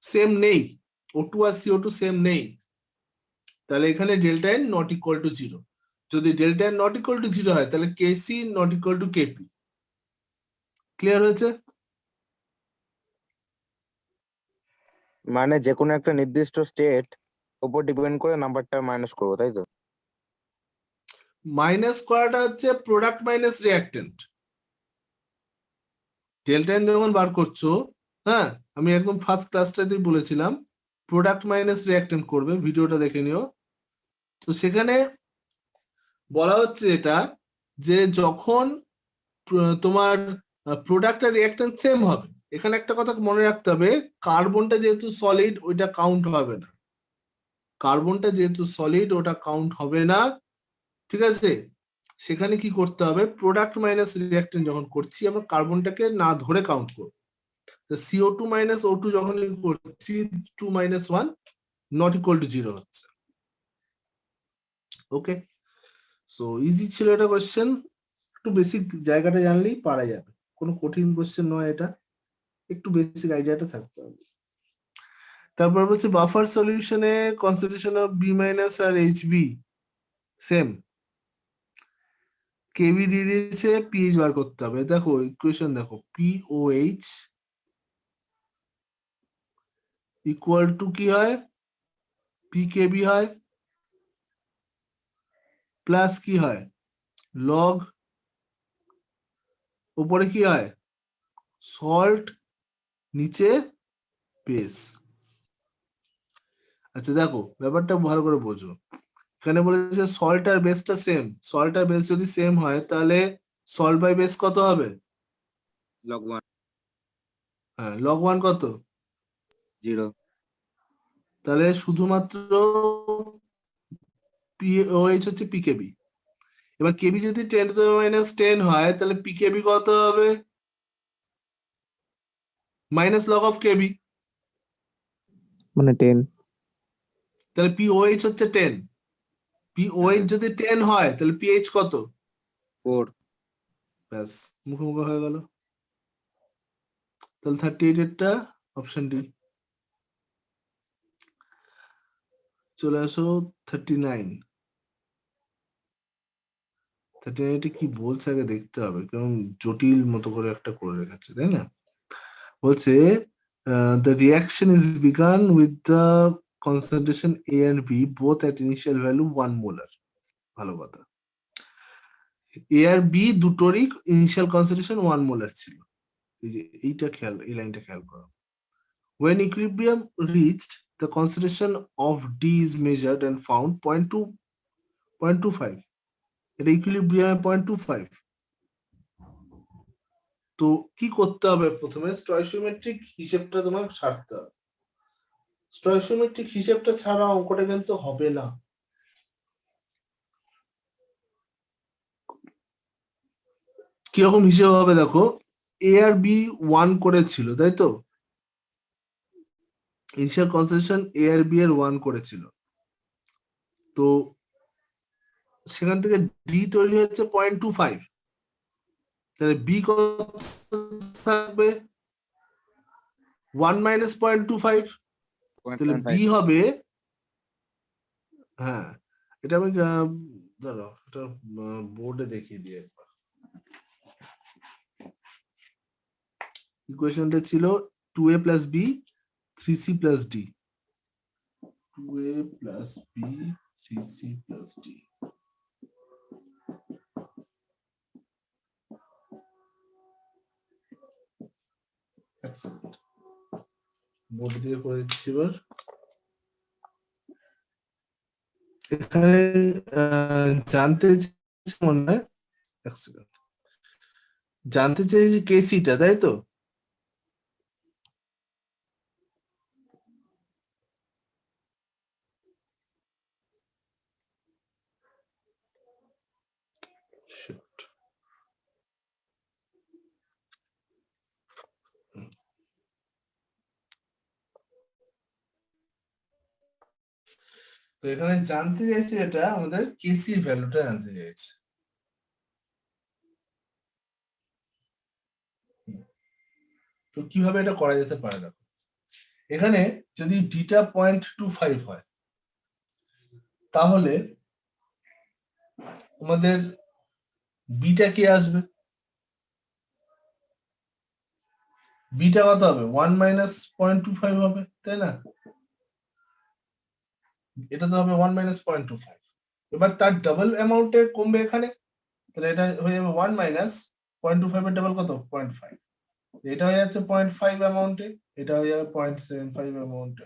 সেম নেই, O2 আর CO2 সেম নেই, তাহলে এখানে delta N not equal to 0। যদি delta N not equal to 0 হয় তাহলে KC not equal to KP. Clear হয়েছে? মানে যে কোনো একটা নির্দিষ্ট স্টেট উপর ডিপেন্ড করে নাম্বারটা মাইনাস করবো, তাই তো? মাইনাস করাটা হচ্ছে প্রোডাক্ট মাইনাস রিঅ্যাক্টেন্ট। ডেল্টা এন যখন বার করছো, হ্যাঁ আমি একদম ফার্স্ট ক্লাসটাতেই বলেছিলাম প্রোডাক্ট মাইনাস রিঅ্যাক্টেন্ট করবে, ভিডিওটা দেখে নিও। তো সেখানে বলা হচ্ছে এটা যে যখন তোমার প্রোডাক্ট আর রিঅ্যাক্টেন্ট সেম হবে, এখানে একটা কথা মনে রাখতে হবে, কার্বনটা যেহেতু সলিড ওইটা কাউন্ট হবে না, কার্বনটা যেহেতু সলিড ওটা কাউন্ট হবে না, ঠিক আছে? সেখানে কি করতে হবে, প্রোডাক্ট মাইনাস রিঅ্যাক্টেন্ট যখন করছি আমরা কার্বনটাকে না ধরে কাউন্ট করব। CO2 মাইনাস O2 যখন করছি 2 মাইনাস 1 নট ইকুয়াল টু 0 হচ্ছে। ওকে, সো ইজি ছিল এটা কোয়েশ্চেন, একটু বেসিক জায়গাটা জানলেই পারা যাবে, কোনো কঠিন কোয়েশ্চেন নয় এটা, একটু বেসিক আইডিয়াটা থাকতে হবে। তারপর বলছে বাফার সলিউশনে কনসেন্ট্রেশন অফ বি মাইনাস আর HB সেম, কেবি দিয়ে দিয়েছে, পিএইচ বার করতে হবে। দেখো ইকুয়েশন দেখো, POH ইকুয়াল টু কি হয়, PKB হয়, প্লাস কি হয় লগ, উপরে কি হয় সল্ট, নিচে বেস। আচ্ছা দেখো ব্যাপারটা ভালো করে বোঝো, এখানে বলেছে সল্ট আর বেসটা সেম, সল্ট আর বেস যদি সেম হয় তাহলে সল্ট বাই বেস কত হবে? log 1 হ্যাঁ লগ 1 কত? 0। তাহলে শুধুমাত্র POH হচ্ছে পিকেবি। এবার কেবি যদি 10⁻10 হয় তাহলে পিকেবি কত হবে? মাইনাস লগ অফ কেবি, মানে 10। তাহলে POH হচ্ছে 10, POH যদি 10 হয় তাহলে PH কত? 4। ব্যাস মুখোমুখি হয়ে গেল। তাহলে 38 এরটা অপশন ডি। চলে আসো 39। 39 কি বলছে আগে দেখতে হবে, কারণ জটিল মতো করে একটা করে রেখেছে, তাই না? বলছে the reaction is begun with the concentration A and B both at initial value 1 molar. ভালো কথা। এ আর বি দুটোরই ইনিশিয়াল কনসেন্ট্রেশন 1 মোলার ছিল। এই যে এইটা খেয়াল, এই লাইনটা খেয়াল করো। When equilibrium reached, the concentration of D is measured and found 0.25. এটা ইকুইলিব্রিয়ামে 0.25। তো কি করতে হবে, প্রথমে স্টয়সিওমেট্রিক হিসেবটা তোমাকে ছাড়তে হবে। স্টয়সিওমেট্রিক হিসেবটা ছাড়া অঙ্কটা কিন্তু হবে না। কিরকম হিসেব হবে দেখো, এ আর বি 1 করেছিল তাই তো, ইনিশিয়াল কনসেন্ট্রেশন এ আর বি এর 1 করেছিল, তো সেখান থেকে ডি তৈরি হচ্ছে 0.25, তাহলে বি কত থাকবে 1 মাইনাস 0.25, তাহলে বি হবে, হ্যাঁ এটা আমি দাঁড়াও এটা বোর্ডে দেখিয়ে দিয়ে একবার। ইকুয়েশনটা ছিল 2a plus B 3c plus D, 2a plus B 3c plus D. Board দিয়ে করে দিচ্ছি এবার। এখানে জানতে চাইছি মনে হয়, এক সেকেন্ড, জানতে চাইছি কেসিটা তাই তো, Shit. তো এখানে জানতে চাইছি এটা আমাদের কেসি ভ্যালুটা জানতে চাইছে। তো কিভাবে এটা করা যেতে পারে দেখো, এখানে যদি ডিটা 0.25 হয় তাহলে আমাদের বিটা কি আসবে, বিটা কত হবে 1 মাইনাস 0.25 হবে তাই না, এটা তো হবে 1 মাইনাস 0.25। এবার তার ডাবল অ্যামাউন্টে কমবে এখানে, তাহলে এটা হয়ে যাবে 1 মাইনাস 0.25 এর ডাবল কত 0.5, এটা হয়ে যাচ্ছে 0.5 অ্যামাউন্টে, এটা হয়ে যাবে 0.75 অ্যামাউন্টে।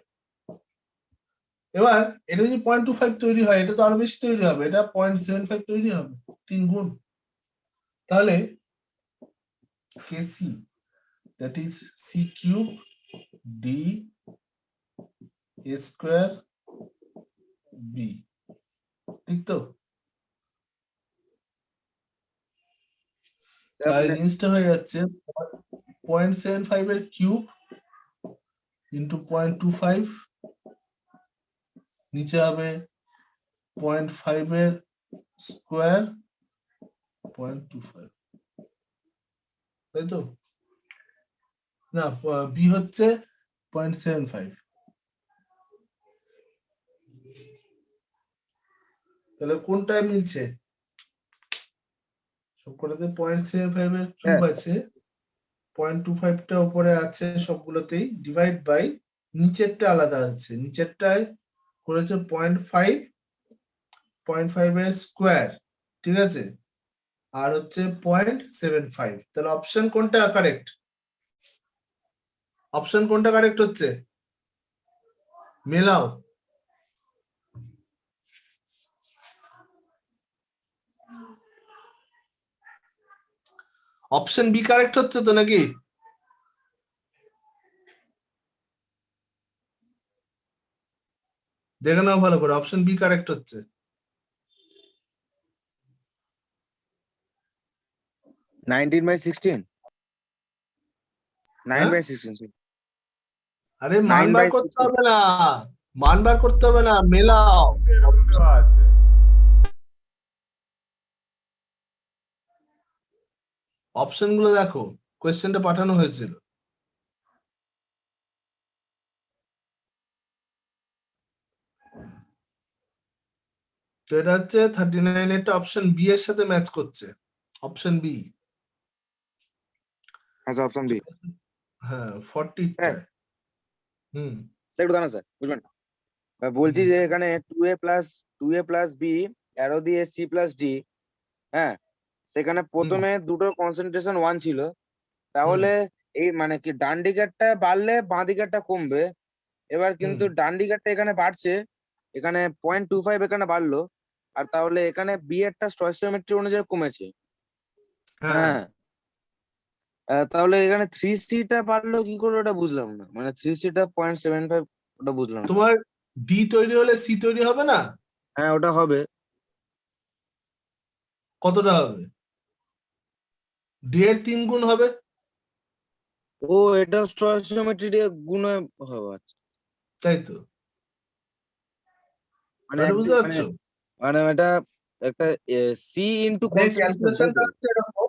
এবার এটা যদি 0.25 তৈরি হয়, এটা তো আরো বেশি তৈরি হবে, এটা 0.75 তৈরি হবে, 3 গুণ। তাহলে কেসি that is c cube d a square b, ঠিক তো? তাই জিনিসটা হয়ে যাচ্ছে 0.75 এর কিউব ইন্টু 0.25, নিচে হবে 0.5 এর স্কোয়ার 0.25, তাই তো না, বি হচ্ছে 0.75, তাহলে কোনটায় মিলছে, সবকটাতে 0.75 এর কিউব আছে, 0.25 টা উপরে আছে সবগুলোতেই, ডিভাইড বাই নিচেরটা আলাদা আছে, নিচেরটায় করেছে 0.5 এর স্কোয়ার, ঠিক আছে, আর হচ্ছে 0.75, তাহলে অপশন কোনটা কারেক্ট, অপশন কোনটা কারেক্ট হচ্ছে, মেলাও। অপশন বি কারেক্ট হচ্ছে তো নাকি, দেখে নাও ভালো করে, অপশন বি কারেক্ট হচ্ছে। আরে মান বার করতে হবে না, মান বার করতে হবে না, মেলাও। অপশন গুলো দেখো, কোয়েশ্চেনটা পাঠানো হয়েছিল। তো এটা হচ্ছে 39, এটা অপশন বি এর সাথে ম্যাচ করছে, অপশন বি। আচ্ছা অপশন বি, হ্যাঁ 40 হ্যাঁ। হুম স্যার একটু দাঁড়ান স্যার, বুঝবেন, বলছি যে এখানে 2a প্লাস বি অ্যারো দিয়ে c প্লাস ডি, হ্যাঁ, সেখানে প্রথমে দুটো কনসেন্ট্রেশন 1 ছিল, তাহলে এই মানে কি ডান দিকেরটা বাড়লে বাঁ দিকেরটা কমবে। এবার কিন্তু ডান দিকেরটা এখানে বাড়ছে, এখানে 0.25 এখানে বাড়লো, আর তাহলে এখানে বি এরটা স্টয়চিওমেট্রি অনুযায়ী কমেছে। হ্যাঁ, হ্যাঁ, তাহলে এখানে 3C টা বাড়লো কি করে ওটা বুঝলাম না, মানে 3C টা 0.75 ওটা বুঝলাম না। তোমার ডি তৈরি হলে সি তৈরি হবে না? হ্যাঁ, ওটা হবে। কতটা হবে? ডি এর 3 গুণ হবে। ও, এটা স্টয়চিওমেট্রি দিয়ে গুণে হবে, আচ্ছা। তাই তো, মানে এটা বুঝতে মানে পারছো? মানে এটা একটা সি ইন্টু কনসেন্ট্রেশন, তাই তো?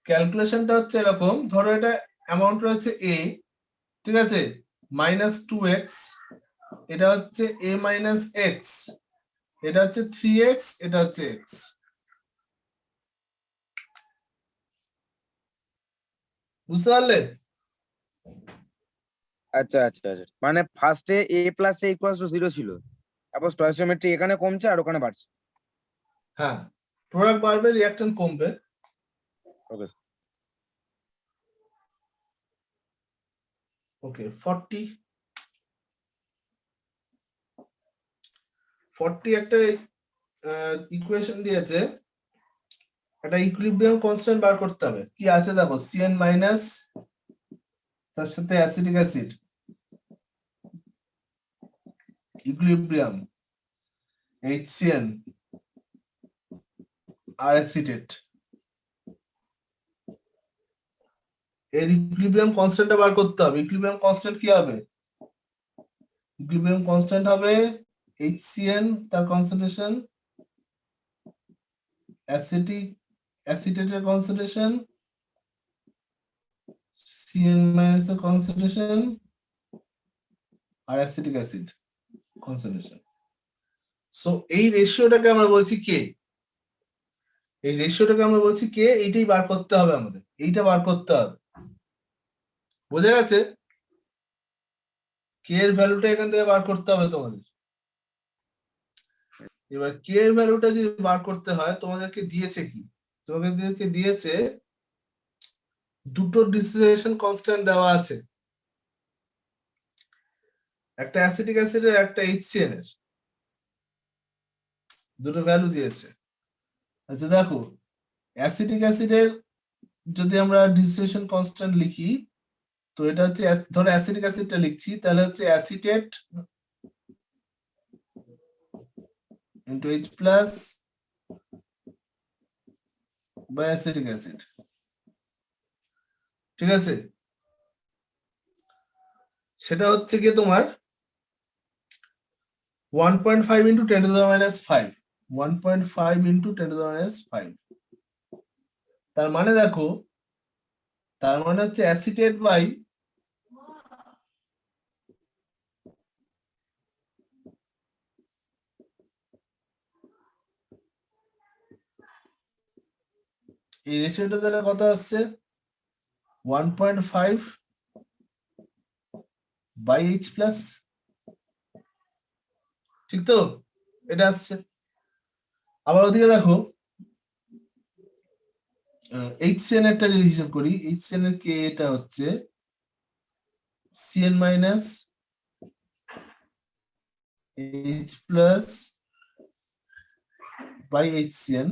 ক্যালকুলেশনটা হচ্ছে এরকম, ধরো এটা অ্যামাউন্ট রয়েছে এ, ঠিক আছে, -2x, এটা হচ্ছে a মাইনাস এক্স, এটা হচ্ছে 3x, এটা হচ্ছে এক্স। বুঝতে পারলে? আচ্ছা আচ্ছা আচ্ছা, মানে ফার্স্টে এ প্লাস এ ইকুয়ালস টু 0 ছিল, তারপর স্টয়চিওমেট্রি এখানে কমছে আর ওখানে বাড়ছে। হ্যাঁ, প্রোডাক্ট বাড়বে, রিঅ্যাকট্যান্ট কমবে। ওকে। ওকে, 40 একটা ইকুয়েশন দিয়েছে, একটা ইকুইলিব্রিয়াম কনস্ট্যান্ট বার করতে হবে। কি আছে দেখো, সিএন মাইনাস, তার সাথে অ্যাসিটিক অ্যাসিড, ইকুইলিব্রিয়াম, HCN আর অ্যাসিটেট। এর ইকুইলিব্রিয়াম কনস্ট্যান্টটা বার করতে হবে। ইকুইলিব্রিয়াম কনস্ট্যান্ট কি হবে? ইকুইলিব্রিয়াম কনস্ট্যান্ট হবে HCN, তার কনসেন্ট্রেশন, অ্যাসিটেটের কনসেন্ট্রেশন, CN মাইনাস এর কনসেন্ট্রেশন, আর অ্যাসিটিক অ্যাসিড কনসেন্ট্রেশন। সো এই রেশিওটাকে আমরা বলছি কে, এই রেশিওটাকে আমরা বলছি কে, এইটাই বার করতে হবে আমাদের, এইটা বার করতে হবে। বোঝা গেছে? কে এর ভ্যালুটা এখান থেকে বার করতে হবে তোমাদের। এবার কে এর ভ্যালুটা যদি বার করতে হয়, তোমাদেরকে দিয়েছে কি? তোমাদেরকে দিয়েছে দুটো ডিসোসিয়েশন কনস্ট্যান্ট দেওয়া আছে, একটা অ্যাসিটিক অ্যাসিডের, একটা HCN এর, দুটো ভ্যালু দিয়েছে। আচ্ছা দেখো, অ্যাসিটিক অ্যাসিডের যদি আমরা ডিসোসিয়েশন কনস্ট্যান্ট লিখি, তো এটা হচ্ছে ধরো অ্যাসিটিক অ্যাসিডটা লিখছি, তাহলে হচ্ছে acetate into H plus by acetic acid, ঠিক আছে? সেটা হচ্ছে কি তোমার 1.5 into 10 to the minus 5, 1.5 into 10 to the minus 5। তার মানে দেখো, তার মানে হচ্ছে অ্যাসিটেট বাই এই রেশিওটা তাহলে কত আসছে? 1.5 বাই H প্লাস, ঠিক তো? এটা আসছে। আবার ওদিকে দেখো, HCN এরটা যদি হিসাব করি, HCN এর কে এটা হচ্ছে CN minus H plus by HCN,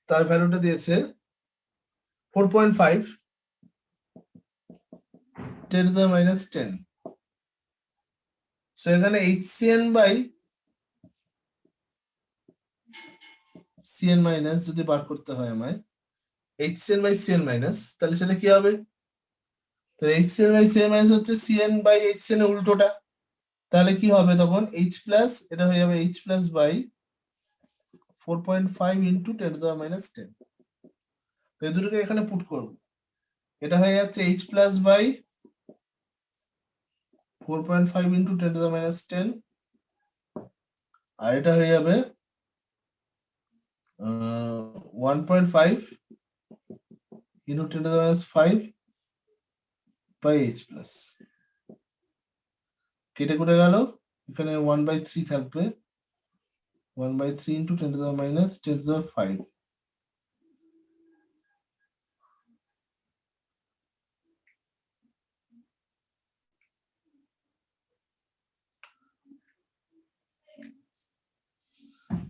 তার ভ্যালুটা দিয়েছে 4.5 10 টু দি মাইনাস 10। সো এখানে HCN বাই CN মাইনাস যদি বার করতে হয় আমায়, HCN বাই CN মাইনাস, তাহলে সেটা কি হবে? তাহলে HCN বাই CN মাইনাস হচ্ছে CN বাই HCN এর উল্টোটা। তাহলে কি হবে তখন? H প্লাস, এটা হয়ে যাবে H plus by 4.5 into 10 to the minus 10। এই দুটোকে এখানে পুট করব, এটা হয়ে যাচ্ছে H plus by 4.5 into 10 to the minus 10, আর এটা হয়ে যাবে 1.5 into 10 to the minus 5 by H plus. কেটে করে গেল, এখানে 1/3 থাকবে, 1/3 into 10 to the minus 10 to the 5।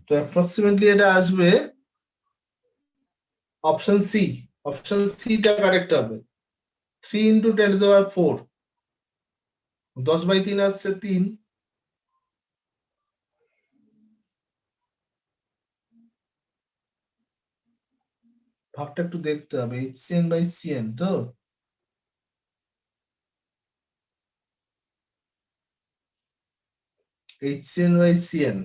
তো অ্যাপ্রক্সিমেটলি এটা আসবে অপশন সি। অপশন সিটা কারেক্ট হবে। 3 ইন্টু 10⁴। 10/3 আসছে 3। ভাগটা একটু দেখতে হবে, HCN/CN তো। HCN/CN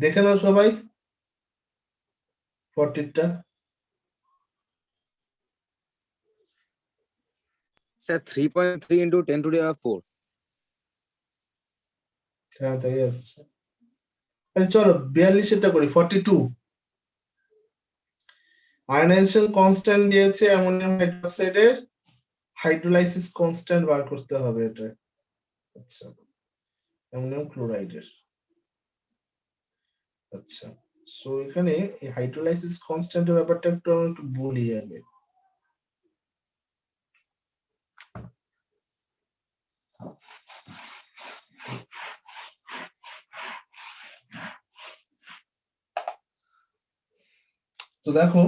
দেখে নাও সবাই 40টা। Sir 3.3 into 10⁴। হ্যাঁ তাই আসছে। তাহলে চলো 42টা করি। 42 আয়নাইজেশন কনস্ট্যান্ট দিয়েছে অ্যামোনিয়াম হাইড্রোক্সাইডের, হাইড্রোলাইসিস কনস্ট্যান্ট বার করতে হবে এটা। আচ্ছা, অ্যামোনিয়াম ক্লোরাইডের। আচ্ছা, সো এখানে এই হাইড্রোলাইসিস কনস্ট্যান্টের ব্যাপারটা একটু আমি একটু বলি আগে। তো দেখো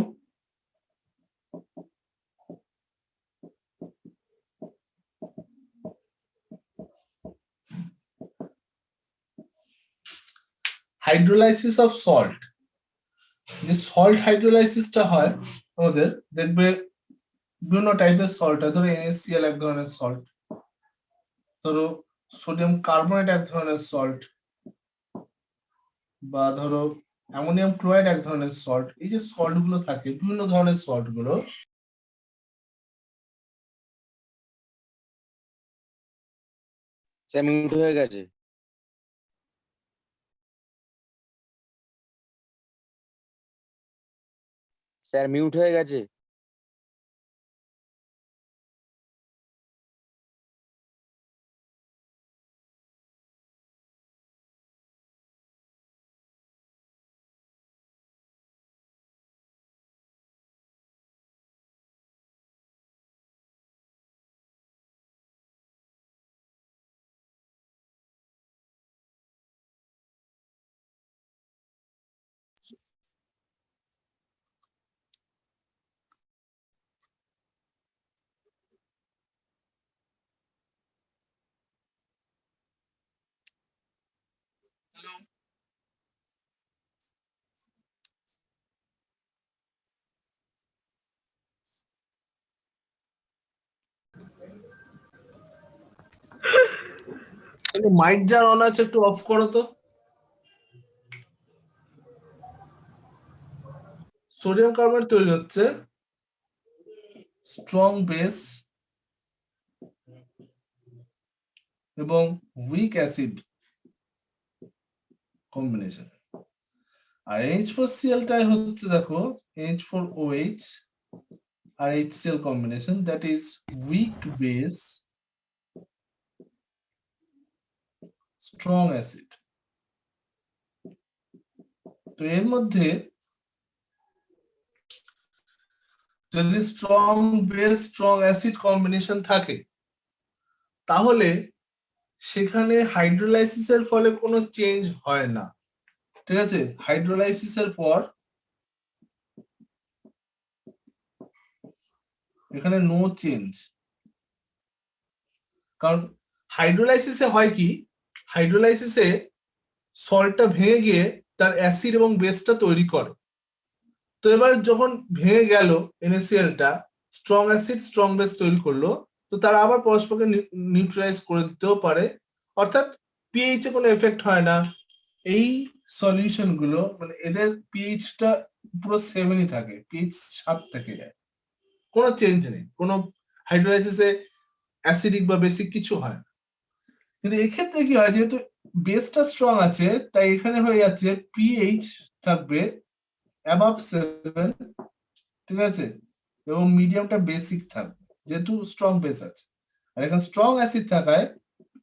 হাইড্রোলাইসিস অফ সল্ট, যে সল্ট হাইড্রোলাইসিসটা হয় আমাদের, দেখবে বিভিন্ন টাইপের সল্ট হয়। ধরো NaCl এক ধরনের সল্ট, ধরো সোডিয়াম কার্বনেট এক ধরনের সল্ট, বা ধরো অ্যামোনিয়াম ক্লোরাইড এক ধরনের সল্ট। এই যে সল্ট গুলো থাকে, বিভিন্ন ধরনের সল্ট গুলো স্যার মিউট হয়ে গেছে। স্যার মিউট হয়ে গেছে। মাইক যার অন আছে একটু অফ করো তো। সোডিয়াম কার্বনেট তৈরি হচ্ছে স্ট্রং বেস এবং উইক অ্যাসিড কম্বিনেশন। আর H4Cl টাই হচ্ছে দেখো H4OH আর HCl combination, that is weak base strong acid. তো এর মধ্যে যদি strong base strong acid combination থাকে, তাহলে সেখানে হাইড্রোলাইসিসের ফলে কোনো চেঞ্জ হয় না। ঠিক আছে, হাইড্রোলাইসিসের পর এখানে নো চেঞ্জ। কারণ হাইড্রোলাইসিসে হয় কি, হাইড্রোলাইসিসে সল্টটা ভেঙে গিয়ে তার অ্যাসিড এবং বেসটা তৈরি করে। তো এবার যখন ভেঙে গেল NaClটা, স্ট্রং অ্যাসিড স্ট্রং বেস তৈরি করলো, তো তারা আবার পরস্পরকে নিউট্রালাইজ করে দিতেও পারে। অর্থাৎ পিএইচ এ কোনো এফেক্ট হয় না। এই সলিউশন গুলো মানে এদের পিএইচটা পুরো 7ই থাকে, পিএইচ 7 থেকে যায়, কোনো চেঞ্জ নেই, কোনো হাইড্রোলাইসিসে অ্যাসিডিক বা বেসিক কিছু হয় না। কিন্তু এক্ষেত্রে কি হয়, যেহেতু বেসটা স্ট্রং আছে, তাই এখানে হয়ে যাচ্ছে পিএইচ থাকবে অ্যাবাভ 7, ঠিক আছে, এবং মিডিয়ামটা বেসিক থাকবে যেহেতু স্ট্রং বেস আছে। আর এখানে স্ট্রং অ্যাসিড থাকায়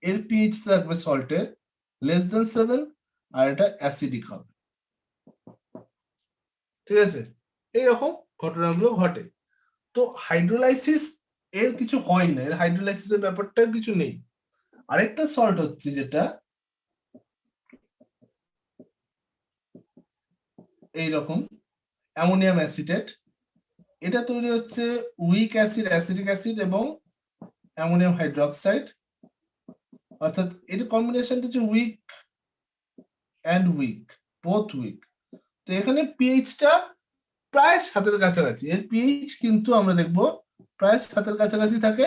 এর পিএইচ থাকবে সল্টের << 7, আর এটা অ্যাসিডিক হবে। ঠিক আছে, এইরকম ঘটনাগুলো ঘটে। তো হাইড্রোলাইসিস এর কিছু হয় না, এর হাইড্রোলাইসিসের ব্যাপারটা কিছু নেই। আরেকটা সল্ট হচ্ছে যেটা এইরকম অ্যামোনিয়াম অ্যাসিটেট, এটা তৈরি হচ্ছে উইক অ্যাসিড, অ্যাসিডিক অ্যাসিড এবং অ্যামোনিয়াম হাইড্রোক্সাইড, অর্থাৎ এর কম্বিনেশন হচ্ছে weak and weak, both weak. তো এখানে পিএইচটা প্রায় 7-এর কাছাকাছি, এর পিএইচ কিন্তু আমরা দেখব প্রায় 7-এর কাছাকাছি থাকে,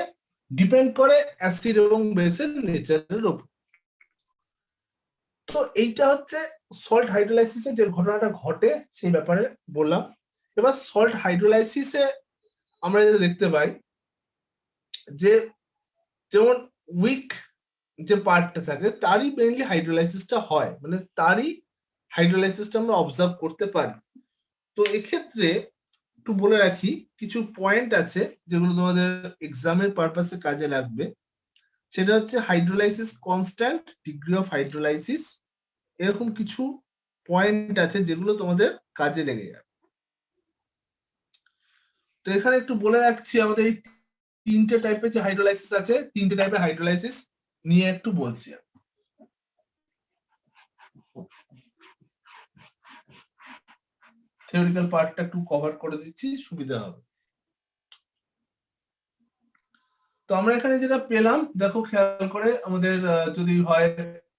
ডিপেন্ড করে অ্যাসিড এবং বেসের নেচারের উপর। তো এইটা হচ্ছে সল্ট হাইড্রোলাইসিসে যে ঘটনাটা ঘটে সেই ব্যাপারে বললাম। এবার সল্ট হাইড্রোলাইসিসে আমরা যেটা দেখতে পাই যে যেমন উইক যে পার্টটা থাকে তারই মেইনলি হাইড্রোলাইসিসটা হয়, মানে তারই হাইড্রোলাইসিসটা আমরা অবজার্ভ করতে পারি। তো এক্ষেত্রে একটু বলে রাখি কিছু পয়েন্ট আছে যেগুলো তোমাদের এক্সামের পারপাসে কাজে লাগবে। সেটা হচ্ছে hydrolysis constant, degree of hydrolysis, এরকম কিছু পয়েন্ট আছে যেগুলো তোমাদের কাজে লেগে যাবে। তো এখানে একটু বলে রাখছি আমাদের এই 3টে টাইপের যে হাইড্রোলাইসিস আছে, 3টে টাইপের হাইড্রোলাইসিস নিয়ে একটু বলছি। থিওরিক্যাল পার্টটা একটু কভার করে দিচ্ছি, সুবিধা হবে। তো আমরা এখানে যেটা পেলাম দেখো খেয়াল করে, আমাদের যদি হয়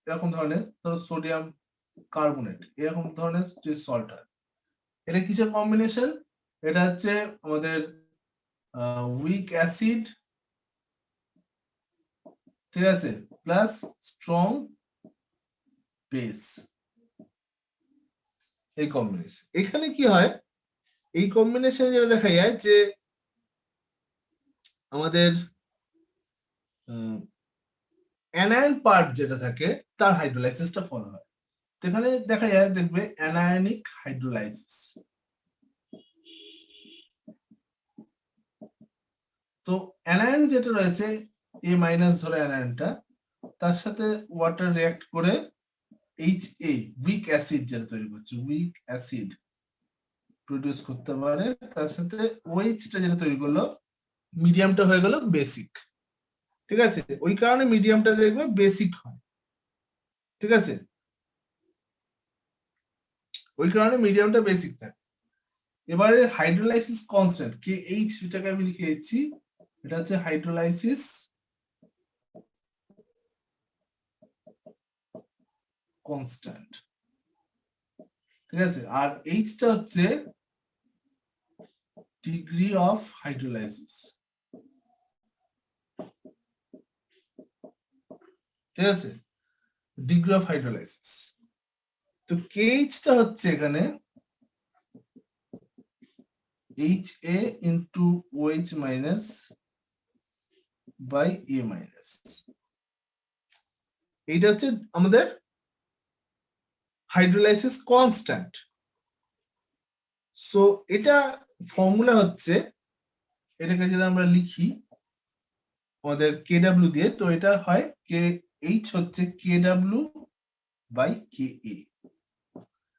এরকম ধরনের, ধরো সোডিয়াম কার্বনেট এরকম ধরনের যে সল্ট হয়, এটা কিসের কম্বিনেশন? এটা হচ্ছে আমাদের উইক অ্যাসিড, ঠিক আছে, প্লাস স্ট্রং বেস, এই কম্বিনেশন। এখানে কি হয়, এই কম্বিনেশন যেটা দেখা যায় যে আমাদের অ্যানায়ন পার্ট যেটা থাকে তার হাইড্রোলাইসিসটা ফলো হয়। তো এখানে দেখা যায়, দেখবে অ্যানায়নিক হাইড্রোলাইসিস। তো অ্যানায়ন যেটা রয়েছে এ মাইনাস ধরে অ্যানায়নটা, তার সাথে ওয়াটার রিঅ্যাক্ট করে HA উইক অ্যাসিড যেটা তৈরি করছে, উইক অ্যাসিড প্রডিউস করতে পারে, তার সাথে OH টা যেটা তৈরি করলো, মিডিয়ামটা হয়ে গেল বেসিক, ঠিক আছে। ওই কারণে মিডিয়ামটা দেখবে বেসিক হয়, ঠিক আছে, ওই কারণে মিডিয়ামটা বেসিক থাকে। এবারে হাইড্রোলাইসিস কনস্ট্যান্ট KH, এটাকে আমি লিখে দিচ্ছি, এটা হচ্ছে হাইড্রোলাইসিস কনস্ট্যান্ট, ঠিক আছে। আর এইচটা হচ্ছে ডিগ্রি অফ হাইড্রোলাইসিস, ঠিক আছে, ডিগ্রি অফ হাইড্রোলাইসিস। তো KH-টা হচ্ছে এখানে HA into OH minus by A minus, এইটা হচ্ছে আমাদের হাইড্রোলাইসিস কনস্ট্যান্ট। সো এটা ফর্মুলা হচ্ছে, এটাকে যদি আমরা লিখি আমাদের KW দিয়ে, তো এটা হয় KH হচ্ছে KW বাই KA।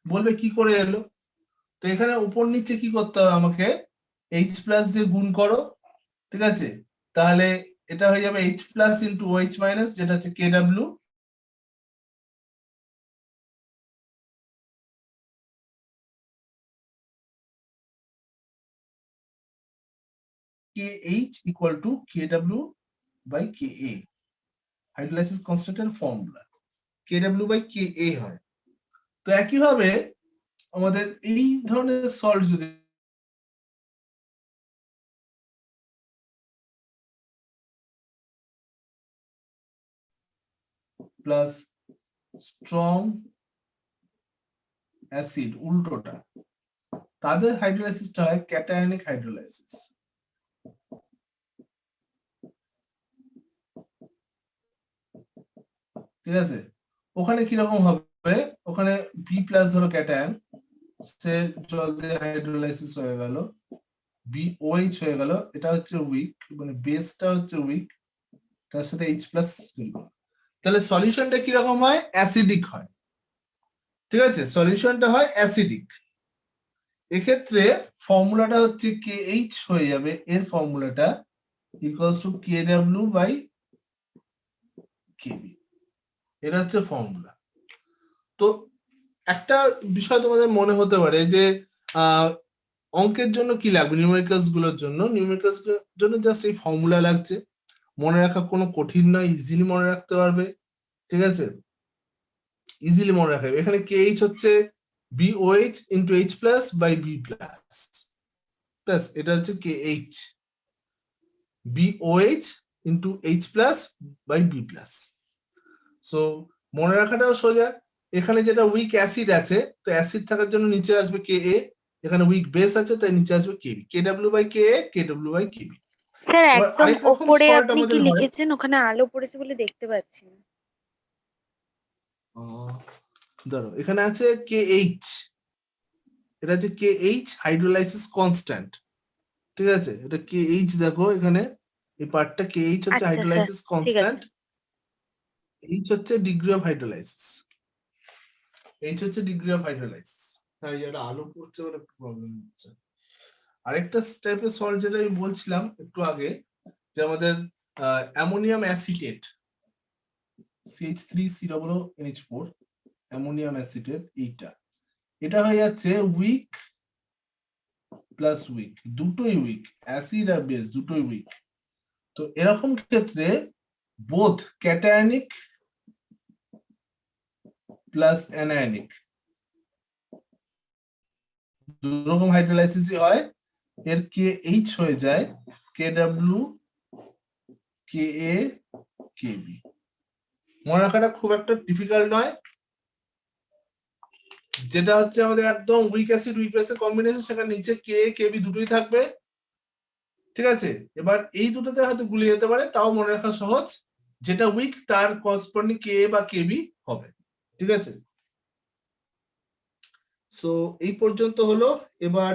বলবে কি করে এলো? তো এখানে উপর নিচে কি করতে হবে, আমাকে H প্লাস দিয়ে গুণ করো, ঠিক আছে, তাহলে এটা হয়ে যাবে H plus into OH minus, যেটা হচ্ছে KW, KH equal to KW by KA, hydrolysis কনস্ট্যান্টের ফর্মুলা KW বাই KA হয়। তো একইভাবে আমাদের এই ধরনের সল্ট যদি প্লাস স্ট্রং অ্যাসিড উল্টোটা, তাদের হাইড্রোলাইসিসটা হয় ক্যাটায়নিক হাইড্রোলাইসিস, ঠিক আছে। ওখানে কিরকম হবে, ওখানে বি প্লাস ধরো ক্যাটায়ন, সে জল দিয়ে হাইড্রোলাইসিস হয়ে গেল, BOH হয়ে গেল, এটা হচ্ছে উইক, মানে বেসটা হচ্ছে উইক, তার সাথে H প্লাস, তাহলে সলিউশনটা কিরকম হয়, অ্যাসিডিক হয়, ঠিক আছে, সলিউশনটা হয় অ্যাসিডিক। এক্ষেত্রে ফর্মুলাটা হচ্ছে KH হয়ে যাবে, এর ফর্মুলাটা equals to KW by KB। এটা হচ্ছে ফর্মুলা। তো একটা বিষয় তোমাদের মনে হতে পারে যে অঙ্কের জন্য কি লাগবে, নিউমেরিক্যালস গুলোর জন্য জাস্ট এই ফর্মুলা লাগছে, মনে রাখা কোনো কঠিন নয়, ইজিলি মনে রাখতে পারবে, ঠিক আছে, ইজিলি মনে রাখা যাবে। এখানে KH হচ্ছে BOH into H plus by B plus plus, এটা হচ্ছে KH BOH into H plus by B plus. So মনে রাখাটাও সোজা। এখানে যেটা উইক অ্যাসিড আছে, তো অ্যাসিড থাকার জন্য নিচে আসবে KA, এখানে উইক বেস আছে তাই নিচে আসবে KB, KW by KA, KW by KB। Sir এবার একদম আরেক রকম ওপরে সল্ট আপনি আমাদের কি হয়, লিখেছেন? ওখানে আলো পড়েছে বলে দেখতে পাচ্ছি না। ধরো এখানে আছে KH, এটা হচ্ছে KH হাইড্রোলাইসিস কনস্ট্যান্ট, ঠিক আছে, এটা KH দেখো এখানে এই পার্টটা KH হচ্ছে আচ্ছা স্যার, হাইড্রোলাইসিস ঠিক আছে। কনস্ট্যান্ট, H হচ্ছে ডিগ্রি অফ হাইড্রোলাইসিস, H হচ্ছে ডিগ্রি অফ হাইড্রোলাইসিস। হ্যাঁ, এটা আলো পড়ছে বলে একটু প্রবলেম হচ্ছে। আরেকটা টাইপের সল্ট যেটা আমি বলছিলাম একটু আগে, যে আমাদের ammonium acetate CH3COONH4 ammonium acetate, এটা হয়ে যাচ্ছে উইক প্লাস উইক, দুটোই উইক, অ্যাসিড আর বেস দুটোই উইক। তো এরকম ক্ষেত্রে বোথ ক্যাটায়নিক প্লাস অ্যানায়নিক দুরকম হাইড্রোলাইসিসই হয়, এর KH হয়ে যায় KW KA KB। মনে রাখাটা খুব একটা ডিফিকাল্ট নয়, যেটা হচ্ছে আমাদের একদম উইক অ্যাসিড উইক বেসের কম্বিনেশন, সেখানে নিচে KA KB দুটোই থাকবে, ঠিক আছে। এবার এই দুটোতে হয়তো গুলিয়ে যেতে পারে, তাও মনে রাখা সহজ, যেটা উইক তার করসপন্ডিং KA বা KB হবে, ঠিক আছে। সো এই পর্যন্ত হলো। এবার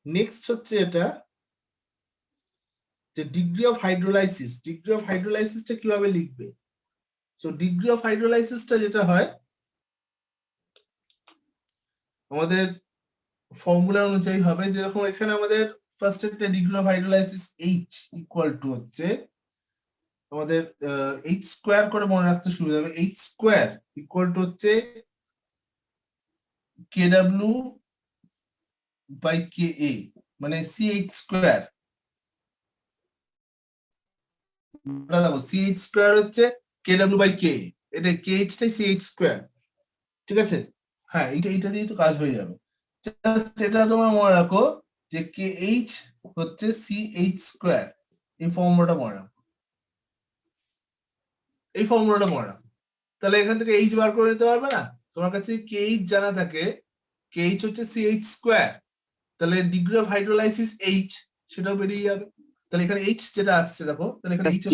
নেক্সট হচ্ছে এটা যে ডিগ্রি অফ হাইড্রোলাইসিসটা কিভাবে লিখবে। সো ডিগ্রি অফ হাইড্রোলাইসিসটা যেটা হয় আমাদের ফর্মুলা অনুযায়ী হবে, যেরকম এখানে আমাদের ফার্স্ট একটা degree of hydrolysis H equal to হচ্ছে আমাদের H স্কোয়ার করে মনে রাখতে সুবিধা হবে, H স্কোয়ার ইকুয়াল টু হচ্ছে KW বাই KA, মানে CH স্কোয়ার, CH স্কোয়ার হচ্ছে KW বাই KA, এটা KH টাই CH স্কোয়ার, ঠিক আছে। হ্যাঁ, এইটা দিয়ে তো কাজ হয়ে যাবে, জাস্ট এটা তোমরা মনে রাখো যে KH হচ্ছে CH স্কোয়ার, এই ফর্মুলাটা মনে রাখো, তাহলে এখান থেকে H বার করে নিতে পারবে না। তোমার কাছে KH জানা থাকে, KH হচ্ছে CH স্কোয়ার, তাহলে ডিগ্রি অফ হাইড্রোলাইসিস H সেটাও বেরিয়ে যাবে। তাহলে এখানে H যেটা আসছে দেখো, তাহলে এখানে H এর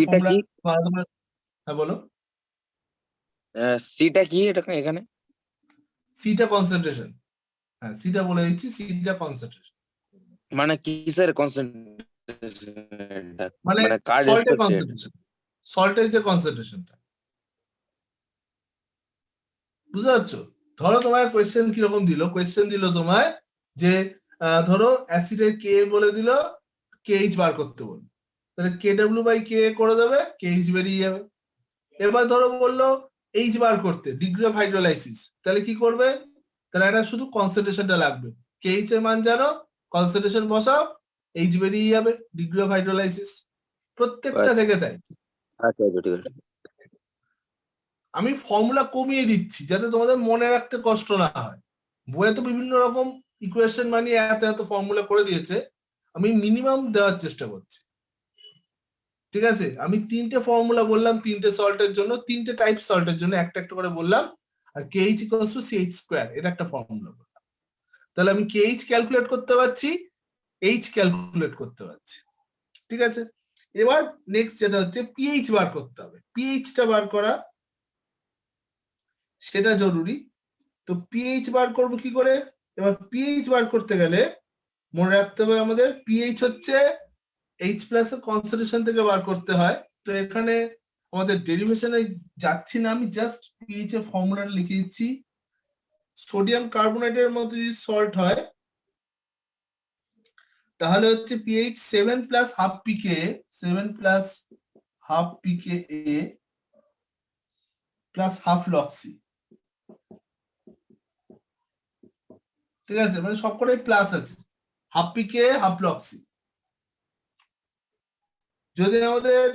ফর্মুলা, হ্যাঁ বলো, সিটা কি এটা এখানে? সিটা কনসেন্ট্রেশন, হ্যাঁ সিটা বলে দিচ্ছি, সিটা কনসেন্ট্রেশন মানে কিসের কনসেন্ট্রেশন? মানে মানে কার সল্টের রেসপেক্টে? কনসেন্ট্রেশন, সল্টের যে কনসেন্ট্রেশনটা, বুঝতে পারছো। ধরো তোমার কোয়েশ্চেন কিরকম দিল, কোয়েশ্চেন দিল তোমায় যে ধরো অ্যাসিডের K বলে দিল, KH বার করতে বলল, তাহলে KW বাই KA করে দেবে, KH বেরিয়ে যাবে। এবার ধরো বললো H বার করতে, ডিগ্রি অফ হাইড্রোলাইসিস, তাহলে কি করবে, তাহলে এটা শুধু কনসেন্ট্রেশনটা লাগবে, KH এর মান জানো, কনসেন্ট্রেশন বসাও, H বেরিয়ে যাবে, ডিগ্রি অফ হাইড্রোলাইসিস, প্রত্যেকটা থেকে তাই। আচ্ছা আচ্ছা, ঠিক আছে। আমি ফর্মুলা কমিয়ে দিচ্ছি যাতে তোমাদের মনে রাখতে কষ্ট না হয়, বইয়ে তো বিভিন্ন রকম ইকুয়েশন বানিয়ে এত ফর্মুলা করে দিয়েছে, আমি মিনিমাম দেওয়ার চেষ্টা করছি, ঠিক আছে। আমি 3টে ফর্মুলা বললাম, 3টে সল্টের জন্য, 3টে টাইপ সল্টের জন্য একটা একটা করে বললাম, আর KH equals to CH square, এটা একটা ফর্মুলা বললাম, তাহলে আমি KH ক্যালকুলেট করতে পারছি, H ক্যালকুলেট করতে পারছি, ঠিক আছে। এবার নেক্সট যেটা হচ্ছে pH বার করতে হবে, pHটা বার করা সেটা জরুরি। তো pH বার করব কি করে, এবার pH বার করতে গেলে মনে রাখতে হবে আমাদের pH হচ্ছে H প্লাস এর কনসেন্ট্রেশন থেকে বার করতে হয়। তো এখানে আমাদের ডেরিভেশনে যাচ্ছি না, আমি জাস্ট pH এর ফর্মুলাটা লিখে দিচ্ছি, সোডিয়াম কার্বনেটের মতো যদি সল্ট হয় তাহলে হচ্ছে পিএইচ 7 প্লাস হাফ পিকে 7 প্লাস হাফ পিকে এ প্লাস হাফ লক্সি, ঠিক আছে, মানে সবকটাই প্লাস আছে, হাফ পিকে হাফ লক্সি। যদি আমাদের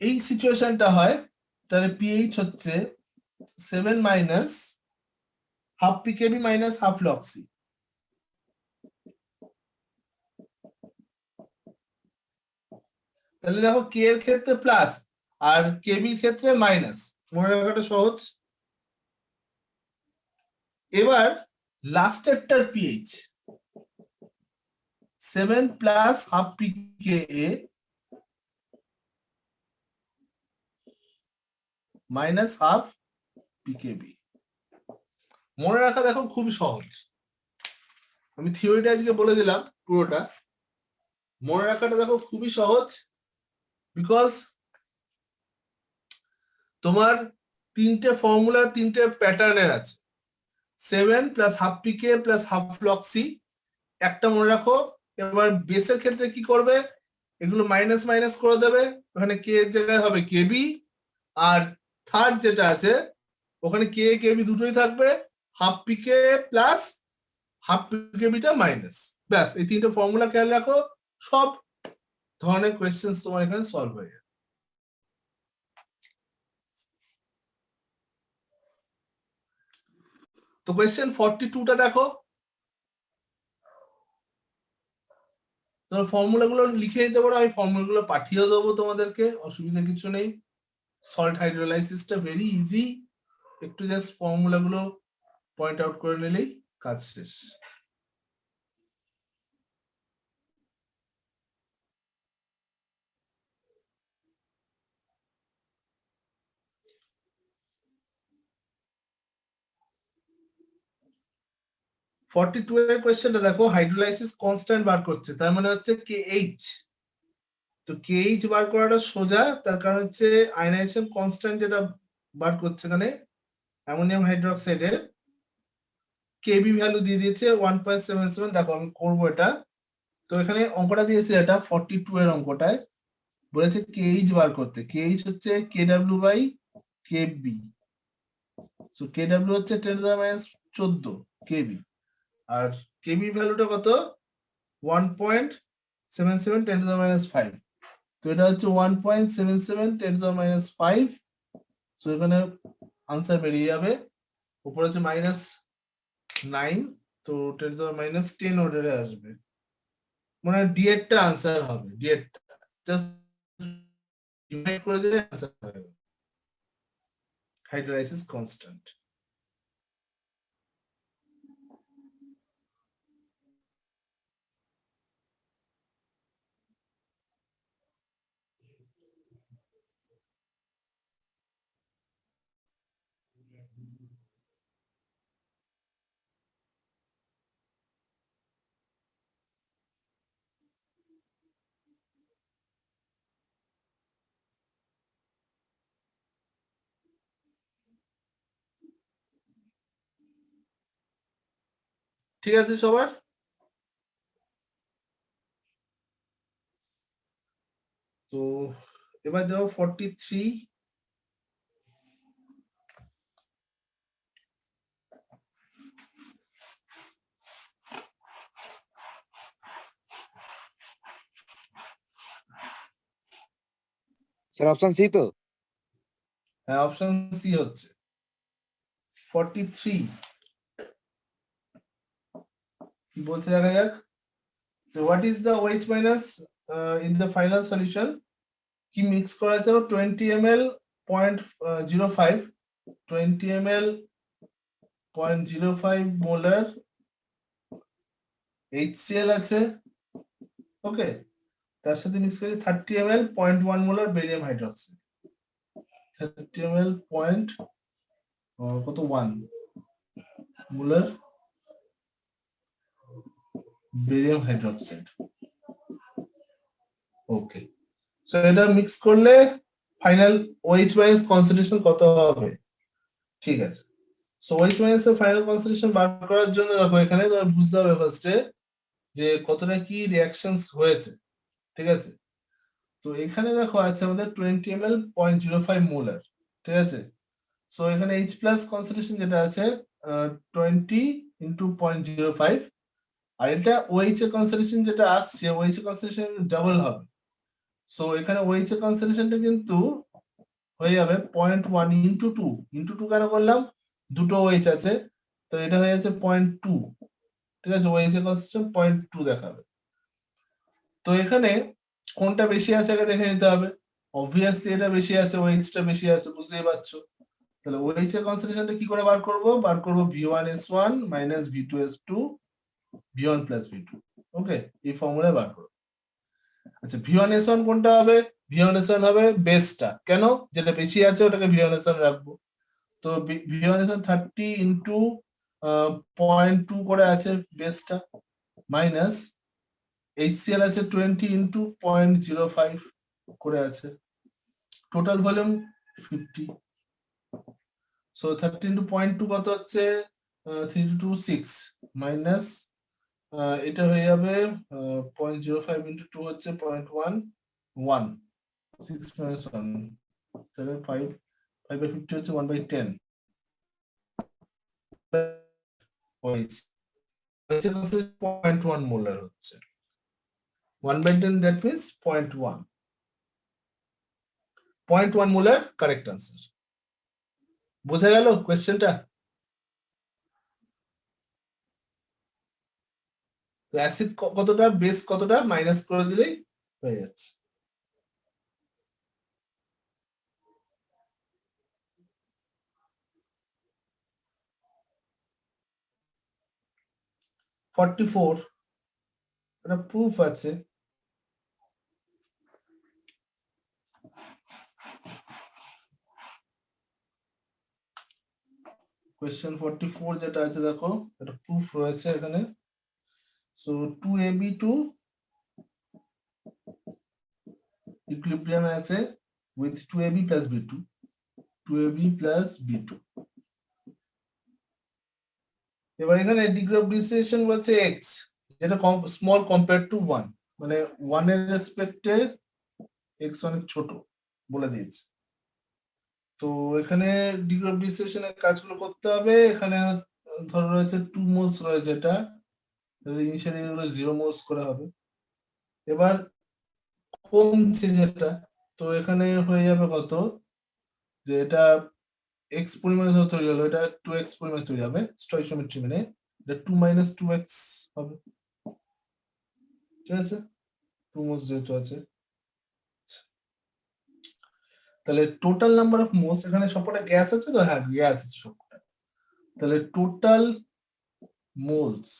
এই সিচুয়েশনটা হয় তাহলে পিএইচ হচ্ছে 7 minus half pKb minus half log C. তাহলে দেখো কে এর ক্ষেত্রে প্লাস আর কেবি ক্ষেত্রে মাইনাস, মনে রাখাটা সহজ। এবার লাস্টেরটার পিএইচ 7 প্লাস হাফ পিকে এ মাইনাস হাফ পিকেবি। মনে রাখা দেখো খুবই সহজ, আমি থিওরিটা আজকে বলে দিলাম পুরোটা। মনে রাখাটা দেখো খুবই সহজ, বিকজ তোমার তিনটে ফর্মুলা তিনটে প্যাটার্নের আছে, 7 প্লাস হাফ পিকে প্লাস হাফ লক্সি একটা মনে রাখো। এবার বেসের ক্ষেত্রে কি করবে, এগুলো মাইনাস মাইনাস করে দেবে, ওখানে কে এর জায়গায় হবে কেবি, আর থার্ড যেটা আছে ওখানে কে কেবি দুটোই থাকবে, হাফ পিকে প্লাস হাফ পিকেবিটা মাইনাস, ব্যাস এই তিনটে ফর্মুলা খেয়াল রাখো, সব ধরনের কোয়েশ্চেন তোমার এখানে সলভ হয়ে যাবে। তো কোয়েশ্চেন 42টা দেখো, তোমরা ফর্মুলা গুলো লিখে দিতে পারো, আমি ফর্মুলা গুলো পাঠিয়ে দেবো তোমাদেরকে, অসুবিধা কিছু নেই। সল্ট হাইড্রোলাইসিসটা ভেরি ইজি, একটু জাস্ট ফর্মুলা গুলো পয়েন্ট আউট করে নিলেই কাজ শেষ। ফর্টি টু এর কোয়েশ্চেনটা দেখো, হাইড্রোলাইসিস কনস্ট্যান্ট বার করছে, তার মানে হচ্ছে কেএইচ। তো কেএইচ বার করাটা সোজা, তার কারণ হচ্ছে আয়নাইজেশন কনস্ট্যান্ট যেটা বার করছে এখানে অ্যামোনিয়াম হাইড্রোক্সাইডের কেবি ভ্যালু দিয়ে দিয়েছে 1.77। দেখো আমি করবো এটা, তো এখানে অঙ্কটা দিয়েছে, এটা 42 এর অঙ্কটায় বলেছে কেএইচ বার করতে। কেএইচ হচ্ছে কেডব্লিউ বাই কেবি, সো কেডব্লিউ হচ্ছে 10⁻14 কেবি, আর কেবি ভ্যালুটা কত 1.77 10⁻5। তো এটা হচ্ছে 1.77 10⁻5। তো এখানে আনসার বেরিয়ে যাবে, উপরে হচ্ছে -9, তো 10⁻10 অর্ডারে আসবে, মানে ডি এরটা আনসার হবে। ডি এরটা জাস্ট ডিভাইড করে দিলে আনসার হবে, হাইড্রোলাইসিস কনস্ট্যান্ট। ঠিক আছে সবার? তো এবার যাও 43। স্যার অপশন সি তো? হ্যাঁ অপশন সি হচ্ছে 43। কি বলছে দেখা যাক। What is the OH minus in the final solution? কি মিক্স করা আছে 20 ml 0.05 20 ml 0.05 মোলার HCl আছে, ওকে, তার সাথে মিক্স করেছে 30 ml 0.1 molar barium hydroxide, 30 ml কত 1 মোলার বেরিয়াম হাইড্রোক্সাইড। ওকে, সো এটা মিক্স করলে ফাইনাল OH মাইনাস কনসেন্ট্রেশন কত হবে? ঠিক আছে, সো ওএইচ মাইনাস এর ফাইনাল কনসেন্ট্রেশন বার করার জন্য দেখো এখানে তোমার বুঝতে হবে ফার্স্টে যে কতটা কি রিঅ্যাকশনস হয়েছে, ঠিক আছে। তো এখানে দেখো আছে আমাদের 20 ml 0.05 মোলার, ঠিক আছে। সো এখানে H প্লাস কনসেন্ট্রেশন যেটা আছে 20 ইন্টু 0.05, আর এটা OH এর কনসেন্ট্রেশন যেটা আসছে OH এর কনসেন্ট্রেশন ডাবল হবে। সো এখানে OH এর কনসেন্ট্রেশনটা কিন্তু হয়ে যাবে 0.1 ইন্টু 2 ইন্টু 2 কেন করলাম, দুটো OH আছে তো এটা হয়ে যাচ্ছে 0.2, ঠিক আছে। OH এর কনসেন্ট্রেশন 0.2 দেখাবে। তো এখানে কোনটা বেশি আছে আগে দেখে নিতে হবে। অবভিয়াসলি এটা বেশি আছে, OH টা বেশি আছে, বুঝতেই পারছো। তাহলে OH এর কনসেন্ট্রেশনটা কি করে বার করব, V1S1 minus V2S2 V1 plus V2, ওকে, এই ফর্মুলায় বার করব। আচ্ছা V1S1 কোনটা হবে, V1S1 হবে বেসটা, কেন, যেটা বেশি আছে ওটাকে V1S1 রাখবো। তো V1S1 30 ইন্টু 0.2 করে আছে বেসটা, মাইনাস HCl আছে 20 ইন্টু 0.05 করে আছে, টোটাল ভলিউম 50। সো 30 ইন্টু 0.2 কত হচ্ছে 3226 মাইনাস এটা হয়ে যাবে 0.05 ইন্টু 2 হচ্ছে 0.11 6 minus 1 7 5 5 by 50 হচ্ছে 1/10 OH 0.1 মোলার হচ্ছে 1/10, that means 0.1 molar correct answer. বোঝা গেল কোশ্চেনটা? অ্যাসিড কতটা বেস কতটা মাইনাস করে দিলেই হয়ে যাচ্ছে। Forty-four, একটা প্রুফ আছে। কোয়েশ্চেন 44 যেটা আছে দেখো, এটা প্রুফ রয়েছে এখানে। সো 2AB2 ইকুইলিব্রিয়ামে আছে with 2AB plus B2, 2AB plus B2। এবার এখানে ডিগ্রি অফ ডিসোসিয়েশন বলছে x, যেটা স্মল কম্পেয়ার টু 1, মানে 1 এর রেসপেক্টে x অনেক ছোট বলে দিয়েছে। তো এখানে ডিগ্রি অফ ডিসোসিয়েশনের কাজগুলো করতে হবে। এখানে ধরো রয়েছে 2 মোলস রয়েছে, এটা ইনিশিয়ালি এগুলো 0 মোলস করে হবে। এবার কমছে যেটা, তো এখানে হয়ে যাবে কত, যে এটা x পরিমাণে ধরো তৈরি হলো, এটা 2x পরিমাণে তৈরি হবে স্টয়কিওমেট্রি মানে, এটা 2 minus 2x হবে, ঠিক আছে, 2 মোলস যেহেতু আছে। তাহলে টোটাল নাম্বার অফ মোলস, এখানে সবকটা গ্যাস আছে তো, হ্যাঁ গ্যাস আছে সবকটা। তাহলে টোটাল মোলস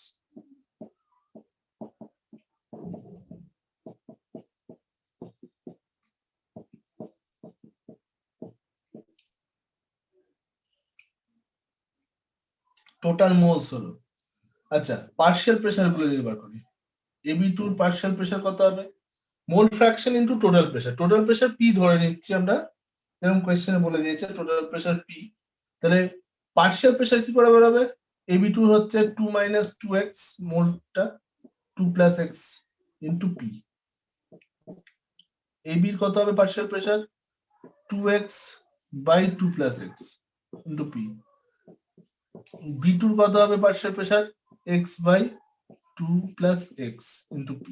হলো, আচ্ছা পার্শিয়াল প্রেসার গুলো যদি বার করি, AB2 এর পার্শিয়াল প্রেসার কত হবে, মোল fraction into total pressure. Total pressure P ধরে নিচ্ছি আমরা, এরকম কোশ্চেনে বলে দিয়েছে টোটাল প্রেসার P। তাহলে পার্শিয়াল প্রেসার কি করে বের হবে, AB2 হচ্ছে 2 minus 2x মোলটা 2 plus x into P। AB এর কত হবে partial pressure, 2x by 2 plus x into P। B2 এর কত হবে partial pressure, x by 2 plus x into P।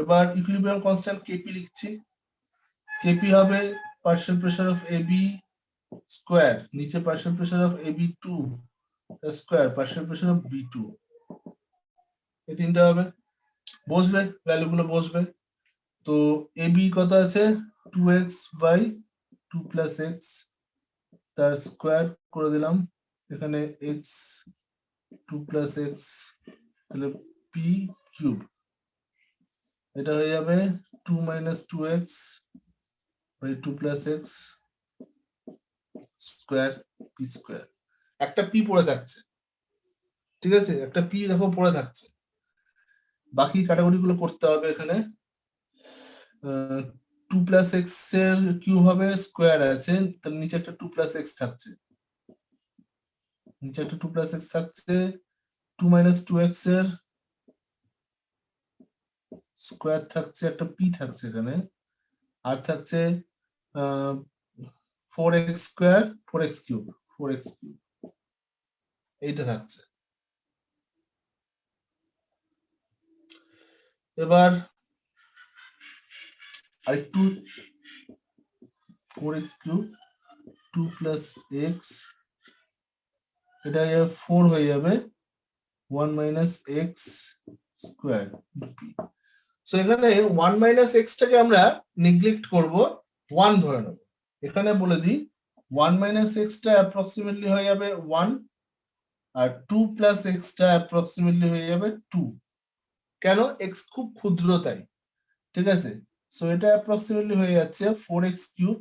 এবার ইকুইলিব্রিয়াম কনস্ট্যান্ট Kp লিখছি, Kp হবে partial pressure of AB square, নিচে partial pressure of AB2 square, partial pressure of B2, এই তিনটা হবে, বসবে ভ্যালুগুলো বসবে। তো AB কত আছে 2x by 2 plus x, তার স্কয়ার করে দিলাম, এখানে x 2 plus x, তাহলে P কিউব, এটা হয়ে যাবে 2 minus 2x by 2 plus x square P square. একটা P পড়ে থাকছে, ঠিক আছে, একটা P দেখো পড়ে থাকছে, বাকি ক্যাটাগরি গুলো করতে হবে। এখানে 2 plus x এর কিউব হবে, স্কয়ার আছে, তার নিচে একটা 2 plus x থাকছে, নিচে একটা 2 প্লাস এক্স থাকছে, 2 মাইনাস 2x এর স্কোয়ার থাকছে, একটা পি থাকছে এখানে, আর থাকছে 4x square 4x cube 4x cube এইটা থাকছে। এবার আরেকটু 4x কিউব 2 প্লাস এক্স, এটা 4 হয়ে যাবে 1 মাইনাস এক্স স্কোয়ার। সো এখানে 1 মাইনাস এক্সটাকে আমরা নেগলেক্ট করব, 1 ধরে নেব। এখানে বলে দিই 1 মাইনাস এক্সটা অ্যাপ্রক্সিমেটলি হয়ে যাবে 1, আর 2 প্লাস এক্সটা অ্যাপ্রক্সিমেটলি হয়ে যাবে 2। কেন? এক্স খুব ক্ষুদ্র তাই, ঠিক আছে। সো এটা অ্যাপ্রক্সিমেটলি হয়ে যাচ্ছে 4x কিউব,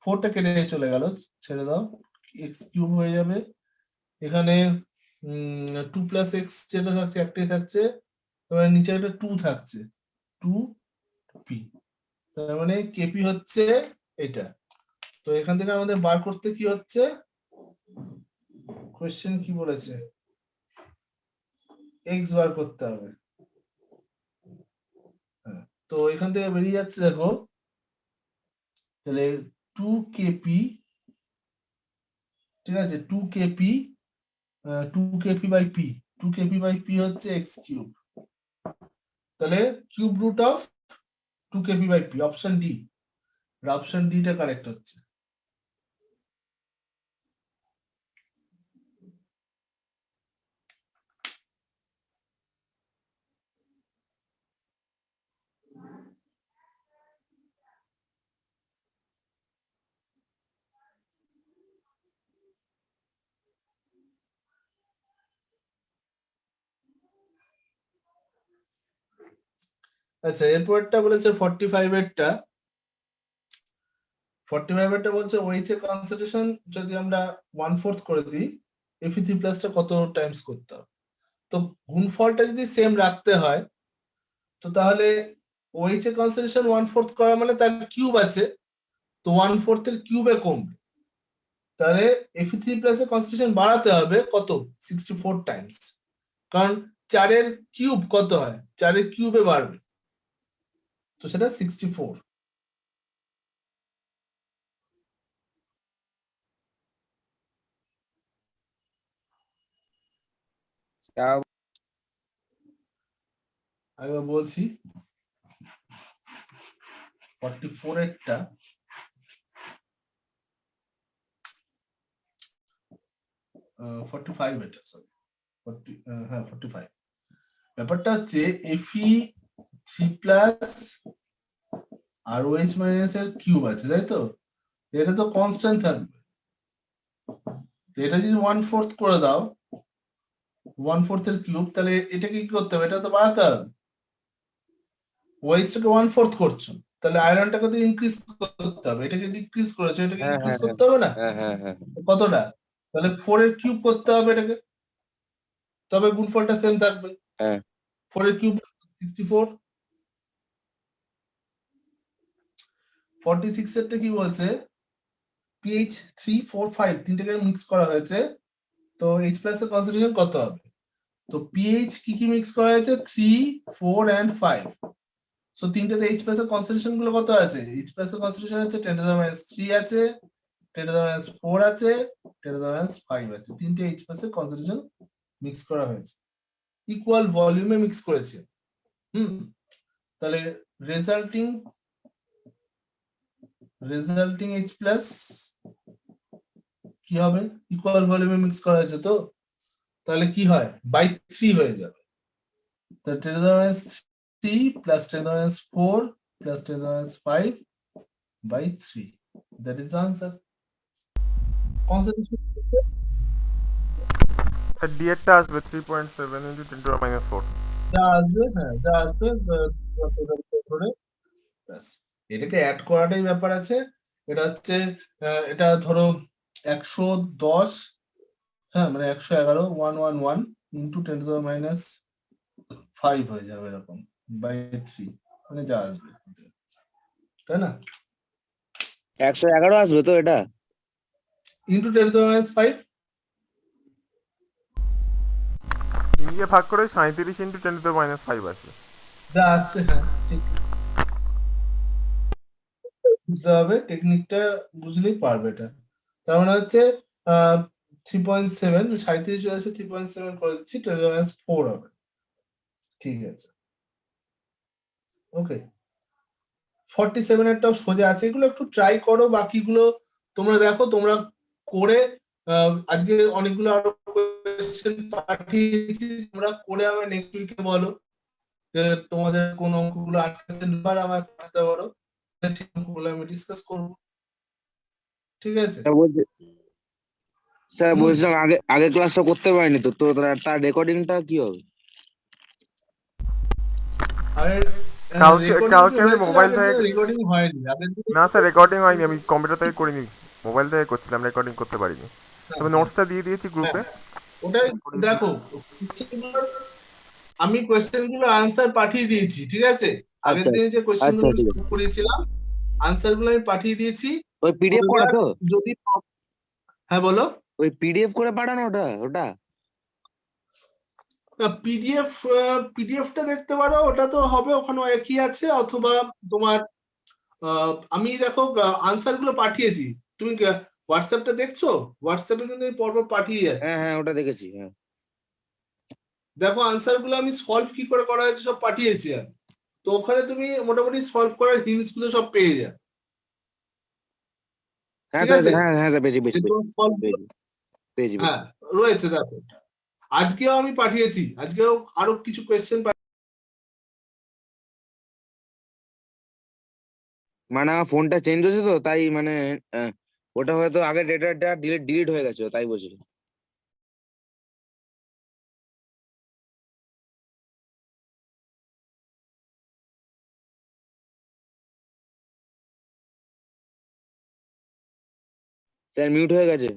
4টা কেটে চলে গেল, ছেড়ে দাও, এক্স কিউব হয়ে যাবে। এখানে 2 প্লাস এক্স যেটা থাকছে একটাই থাকছে, এবার নিচে একটা 2 থাকছে, 2p, তার মানে কেপি হচ্ছে এটা। তো এখান থেকে আমাদের বার করতে কি হচ্ছে, কোশ্চেন কি বলেছে, এক্স বার করতে হবে। তো এখান থেকে বেরিয়ে যাচ্ছে দেখো, তাহলে 2kp, ঠিক আছে, 2kp 2kp by P, 2kp by P হচ্ছে এক্স কিউব। তাহলে cube root of 2kp by P, option D, option ডিটা কারেক্ট হচ্ছে। আচ্ছা, এরপরটা বলেছে 45 এরটা, 45 এরটা বলছে ওএইচ এর কনসেন্ট্রেশন যদি আমরা 1/4 করে দিই, Fe3 প্লাসটা কত টাইমস করতে হবে। তো গুণফলটা যদি সেম রাখতে হয়, তো তাহলে ওএইচ এর কনসেন্ট্রেশন 1/4 করা মানে তার কিউব আছে, তো 1/4 এর কিউবে কমবে, তাহলে Fe3 প্লাস এর কনসেন্ট্রেশন বাড়াতে হবে কত, 64 টাইমস, কারণ 4 এর কিউব কত হয়, 4 এর কিউবে বাড়বে, তো সেটা 64। আমি বলছি 44 এরটা, আহ, 45 এটা, সরি 40, হ্যাঁ 45। ব্যাপারটা হচ্ছে Fe3 প্লাস আর OH মাইনাস এর কিউব আছে, তাই তো, এটা তো কনস্ট্যান্ট থাকবে, তো এটা যদি 1/4 করে দাও, 1/4 এর কিউব, তাহলে এটাকে কি করতে হবে, এটা তো বাড়াতে হবে, OH টাকে 1/4 করছো, তাহলে আয়রনটাকে তো ইনক্রিজ করতে হবে, এটাকে ডিক্রিজ করেছো, এটাকে হ্যাঁ ইনক্রিজ হ্যাঁ করতে হবে না, হ্যাঁ হ্যাঁ হ্যাঁ কতটা, তাহলে 4 এর কিউব করতে হবে এটাকে, তবে গুণফলটা সেম থাকবে, হ্যাঁ 4 এর কিউব 64। 46 এরটা কি বলছে, pH 3, 4, 5 তিনটাকে মিক্স করা হয়েছে, তো H প্লাস এর কনসেন্ট্রেশন কত হবে, তো pH কি কি মিক্স করা হয়েছে, 3, 4 and 5, সো তিনটাতে H প্লাস এর কনসেন্ট্রেশন গুলো কত আছে, H প্লাস এর কনসেন্ট্রেশন হচ্ছে 10⁻³ আছে, 10⁻⁴ আছে, 10⁻⁵ আছে, তিনটে H প্লাস এর কনসেন্ট্রেশন মিক্স করা হয়েছে, ইকুয়াল ভলিউমে মিক্স করেছে। তাহলে রেজাল্টিং H প্লাস কি হবে, ইকুয়াল ভলিউমে মিক্স করা হয়েছে, তো তাহলে কি হয়, বাই 3 হয়ে যাবে, তো 10⁻³ plus 10⁻⁴ plus 10⁻⁵ by 3, that is the answer. Concentration D এরটা আসবে 3.7 into 10⁻⁴। যা আসবে, হ্যাঁ যা আসবে ধরে ব্যাস, এটাকে অ্যাড করাটাই ব্যাপার আছে। এটা হচ্ছে এটা ধরো 110, হ্যাঁ মানে 111 111 ইন্টু 10⁻⁵ হয়ে যাবে এরকম বাই 3, মানে যা আসবে, তাই না, 111 আসবে তো এটা, ইন্টু 10⁻⁵, দিয়ে ভাগ করে 37 ইন্টু 10⁻⁵ আসবে। যা আসছে, হ্যাঁ ঠিক। বুঝতে হবে টেকনিকটা, বুঝলেই পারবে এটা। তার মানে হচ্ছে 3.7, 37 চলে আসছে, 3.7 করে দিচ্ছি, 10⁻⁴ হবে। ঠিক আছে, ওকে। 47 এরটাও সোজা আছে, এগুলো একটু ট্রাই করো, বাকিগুলো তোমরা দেখো, তোমরা করে আজকে অনেকগুলো আরো কোয়েশ্চেন পাঠিয়েছি, তোমরা করে আমার নেক্সট উইকে বলো যে তোমাদের কোন অঙ্কগুলো আটকেছে, এবার আমার পাঠাতে পারো, সেই অঙ্কগুলো আমি ডিসকাস করবো। ঠিক আছে। স্যার হুম। বলছিলাম আগে ক্লাসটা করতে পারিনি তো, তো তার রেকর্ডিংটা কি হবে? আরে কালকে আমি মোবাইল থেকে, রেকর্ডিং হয়নি আগের দিন। না স্যার রেকর্ডিং হয়নি, আমি কম্পিউটার থেকে করিনি, মোবাইল থেকে করছিলাম, রেকর্ডিং করতে পারিনি। তবে নোটসটা দিয়ে দিয়েছি গ্রুপে। ওটাই দেখো, আমি কোয়েশ্চেন গুলো আনসার পাঠিয়ে দিয়েছি, ঠিক আছে। আগের আচ্ছা দিনে যে কোয়েশ্চেন আচ্ছা গুলো ঠিক আছে। সলভ করিয়েছিলাম, আনসার গুলো আমি পাঠিয়ে দিয়েছি। ওই পিডিএফ করা তো? যদি হ্যাঁ বলো। ওই পিডিএফ করে পাঠানো ওটা? পিডিএফ, পিডিএফটা দেখতে পারো, ওটা তো হবে, ওখানে একই আছে। অথবা তোমার আমি দেখো আনসার গুলো পাঠিয়েছি, তুমি হোয়াটসঅ্যাপটা দেখছো? হোয়াটসঅ্যাপে কিন্তু আমি পরপর পাঠিয়ে যাচ্ছি। হ্যাঁ ওটা দেখেছি, হ্যাঁ। দেখো আনসার গুলো আমি সলভ কি করে করা হয়েছে সব পাঠিয়েছি আমি, তো ওখানে তুমি মোটামুটি সলভ করার হিন্টস গুলো সব পেয়ে যাবে। হ্যাঁ ঠিক স্যার, আছে, হ্যাঁ হ্যাঁ স্যার, পেয়েছি যে তোমার solve পেয়েছি পেয়েছি। হ্যাঁ রয়েছে, দেখো আজকেও আমি পাঠিয়েছি, আজকেও আরো কিছু কোয়েশ্চেন। মানে আমার ফোনটা চেঞ্জ হয়েছে তো, তাই মানে ওটা হয়তো আগের ডেটাটা ডিলিট হয়ে গেছে, তাই বলছিল। স্যার মিউট হয়ে গেছে।